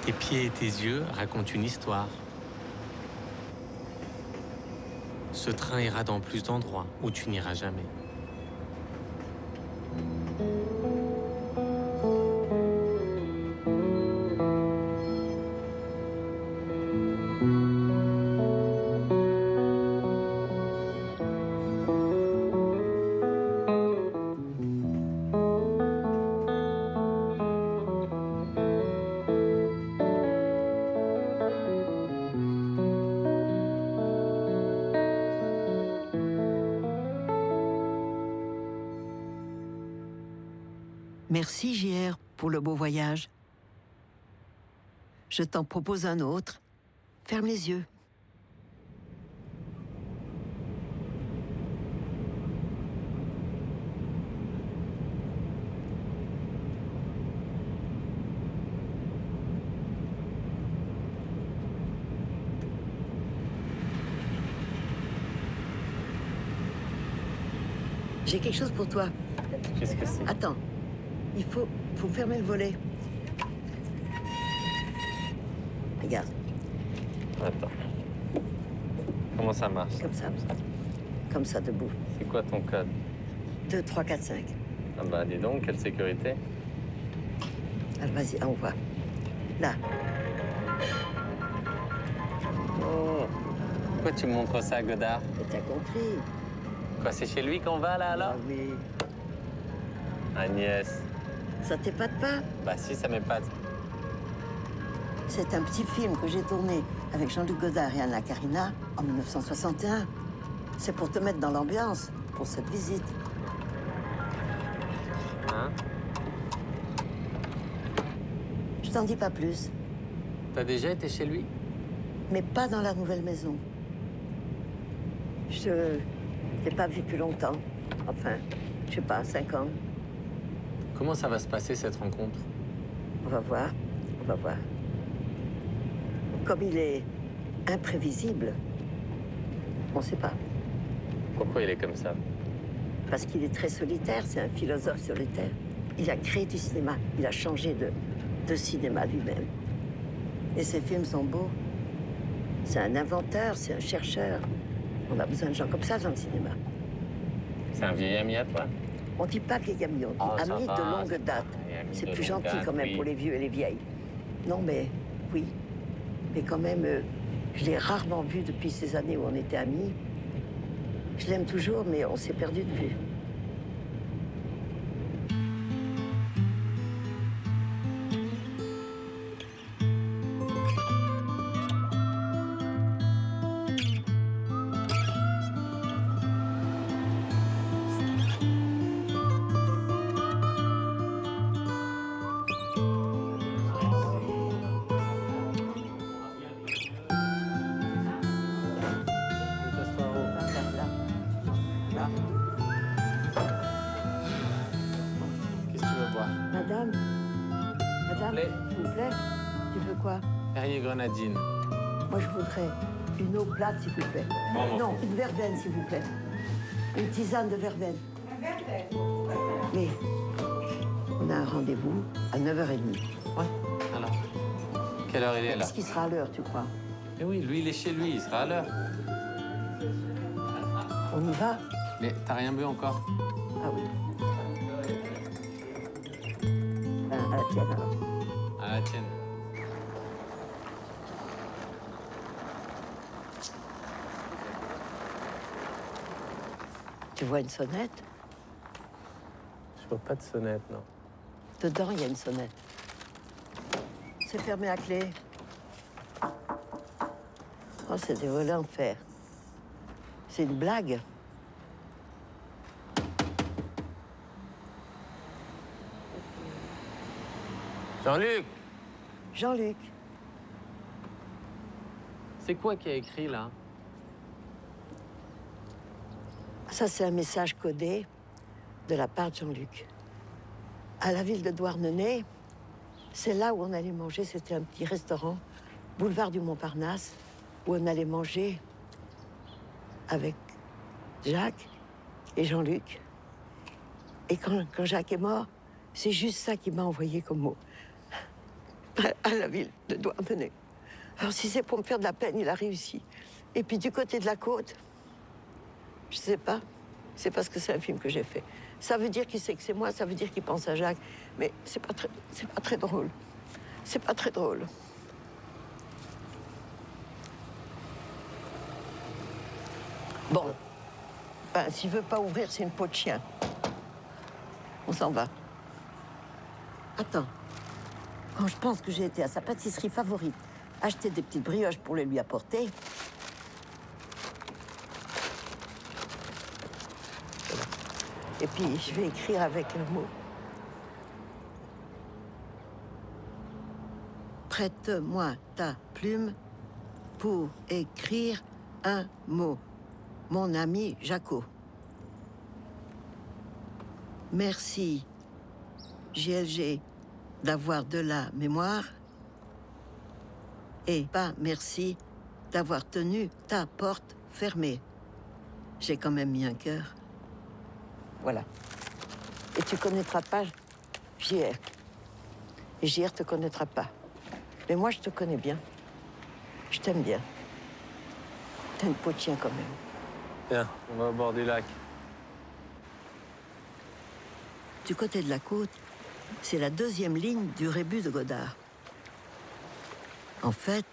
Tes pieds et tes yeux racontent une histoire. Ce train ira dans plus d'endroits où tu n'iras jamais. Merci, JR, pour le beau voyage. Je t'en propose un autre, Ferme les yeux. J'ai quelque chose pour toi. Qu'est-ce que c'est? Attends, il faut fermer le volet. Regarde. Attends. Comment ça marche? Comme ça, debout. C'est quoi ton code? 2, 3, 4, 5. Ah bah dis donc, quelle sécurité. Alors vas-y, envoie. Là. Oh. Pourquoi tu me montres ça à Godard? Mais t'as compris. Quoi, c'est chez lui qu'on va, là, alors? Ah oui. Agnès. Ça t'épate pas? Bah si, ça m'épate. C'est un petit film que j'ai tourné avec Jean-Luc Godard et Anna Karina en 1961. C'est pour te mettre dans l'ambiance, pour cette visite. Hein? Je t'en dis pas plus. T'as déjà été chez lui? Mais pas dans la nouvelle maison. Je l'ai pas vu depuis longtemps. Enfin, je sais pas, 5 ans. Comment ça va se passer, cette rencontre? On va voir, on va voir. Comme il est imprévisible, on ne sait pas. Pourquoi il est comme ça? Parce qu'il est très solitaire, c'est un philosophe solitaire. Il a créé du cinéma, il a changé de cinéma lui-même. Et ses films sont beaux. C'est un inventeur, c'est un chercheur. On a besoin de gens comme ça dans le cinéma. C'est un vieil ami à toi? On dit pas vieil ami, on dit ami de longue date. C'est plus gentil quand même pour les vieux et les vieilles. Non, mais oui. Mais quand même, je l'ai rarement vu depuis ces années où on était amis. Je l'aime toujours, mais on s'est perdu de vue. Qu'est-ce que tu veux boire? Madame, s'il vous plaît, tu veux quoi? Perrier grenadine. Moi, je voudrais une eau plate, s'il vous plaît. Bon, Non, une verveine, s'il vous plaît. Une tisane de verveine. Mais on a un rendez-vous à 9h30. Ouais, alors. Quelle heure il est, là? Est-ce qu'il sera à l'heure, tu crois? Mais oui, lui, il est chez lui, il sera à l'heure. On y va? Mais t'as rien bu encore? Ah oui. À la tienne, alors. À la tienne. Tu vois une sonnette? Je vois pas de sonnette, non. Dedans, il y a une sonnette. C'est fermé à clé. Oh, c'est des volets en fer. C'est une blague. Jean-Luc! Jean-Luc. C'est quoi qui a écrit, là? Ça, c'est un message codé de la part de Jean-Luc. À la ville de Douarnenez, c'est là où on allait manger. C'était un petit restaurant, boulevard du Montparnasse, où on allait manger avec Jacques et Jean-Luc. Et quand Jacques est mort, c'est juste ça qu'il m'a envoyé comme mot. À la ville de Douarnenez. Alors, si c'est pour me faire de la peine, il a réussi. Et puis, du côté de la côte, je sais pas. C'est parce que c'est un film que j'ai fait. Ça veut dire qu'il sait que c'est moi, ça veut dire qu'il pense à Jacques. Mais c'est pas très drôle. C'est pas très drôle. Bon. Ben, s'il veut pas ouvrir, c'est une peau de chien. On s'en va. Attends. Quand je pense que j'ai été à sa pâtisserie favorite, acheter des petites brioches pour les lui apporter, et puis, je vais écrire avec un mot. Prête-moi ta plume pour écrire un mot. Mon ami Jaco. Merci, JLG, d'avoir de la mémoire. Et pas merci d'avoir tenu ta porte fermée. J'ai quand même mis un cœur. Voilà. Et tu connaîtras pas JR. Et JR te connaîtra pas. Mais moi, je te connais bien. Je t'aime bien. T'as une peau de chien quand même. Viens, on va au bord du lac. Du côté de la côte, c'est la deuxième ligne du rébus de Godard. En fait,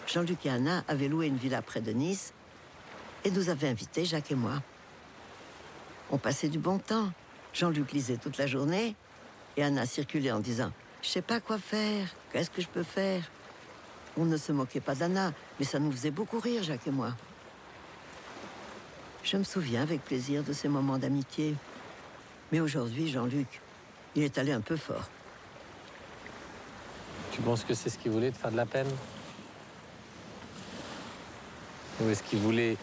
Jean-Luc et Anna avaient loué une villa près de Nice et nous avaient invités, Jacques et moi. On passait du bon temps. Jean-Luc lisait toute la journée et Anna circulait en disant « Je sais pas quoi faire, qu'est-ce que je peux faire ?» On ne se moquait pas d'Anna, mais ça nous faisait beaucoup rire, Jacques et moi. Je me souviens avec plaisir de ces moments d'amitié. Mais aujourd'hui, Jean-Luc, il est allé un peu fort. Tu penses que c'est ce qu'il voulait, de faire de la peine? Ou est-ce qu'il voulait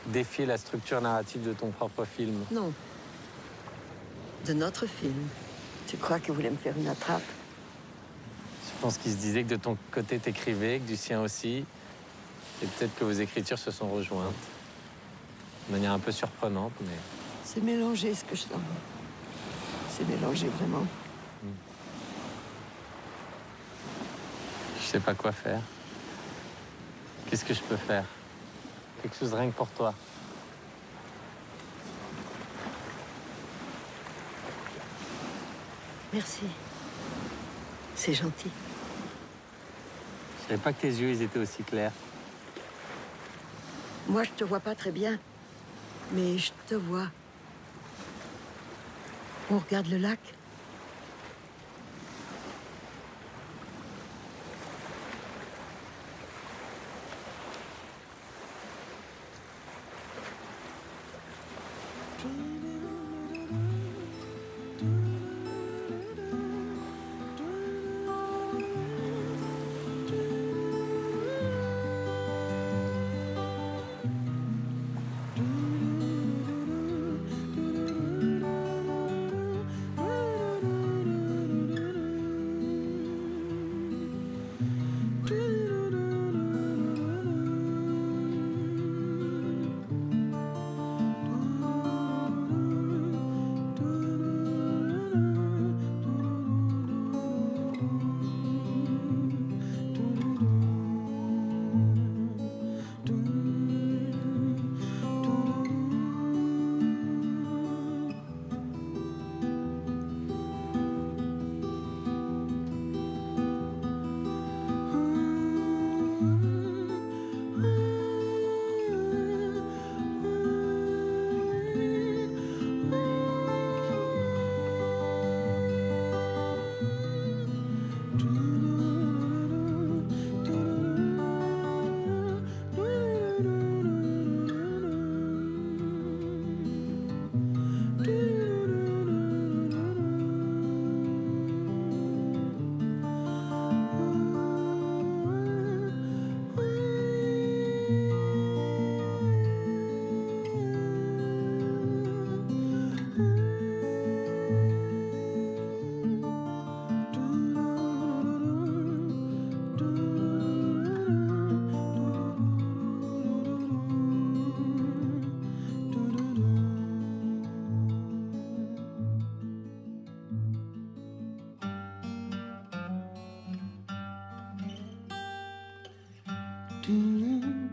défier la structure narrative de ton propre film? Non. De notre film. Tu crois qu'il voulait me faire une attrape? Je pense qu'il se disait que de ton côté, t'écrivais, que du sien aussi. Et peut-être que vos écritures se sont rejointes. De manière un peu surprenante, mais... C'est mélangé, ce que je sens. C'est mélangé, vraiment. Je sais pas quoi faire. Qu'est-ce que je peux faire? Quelque chose rien que pour toi. Merci. C'est gentil. Je savais pas que tes yeux, ils étaient aussi clairs. Moi, je te vois pas très bien, mais je te vois. On regarde le lac. Do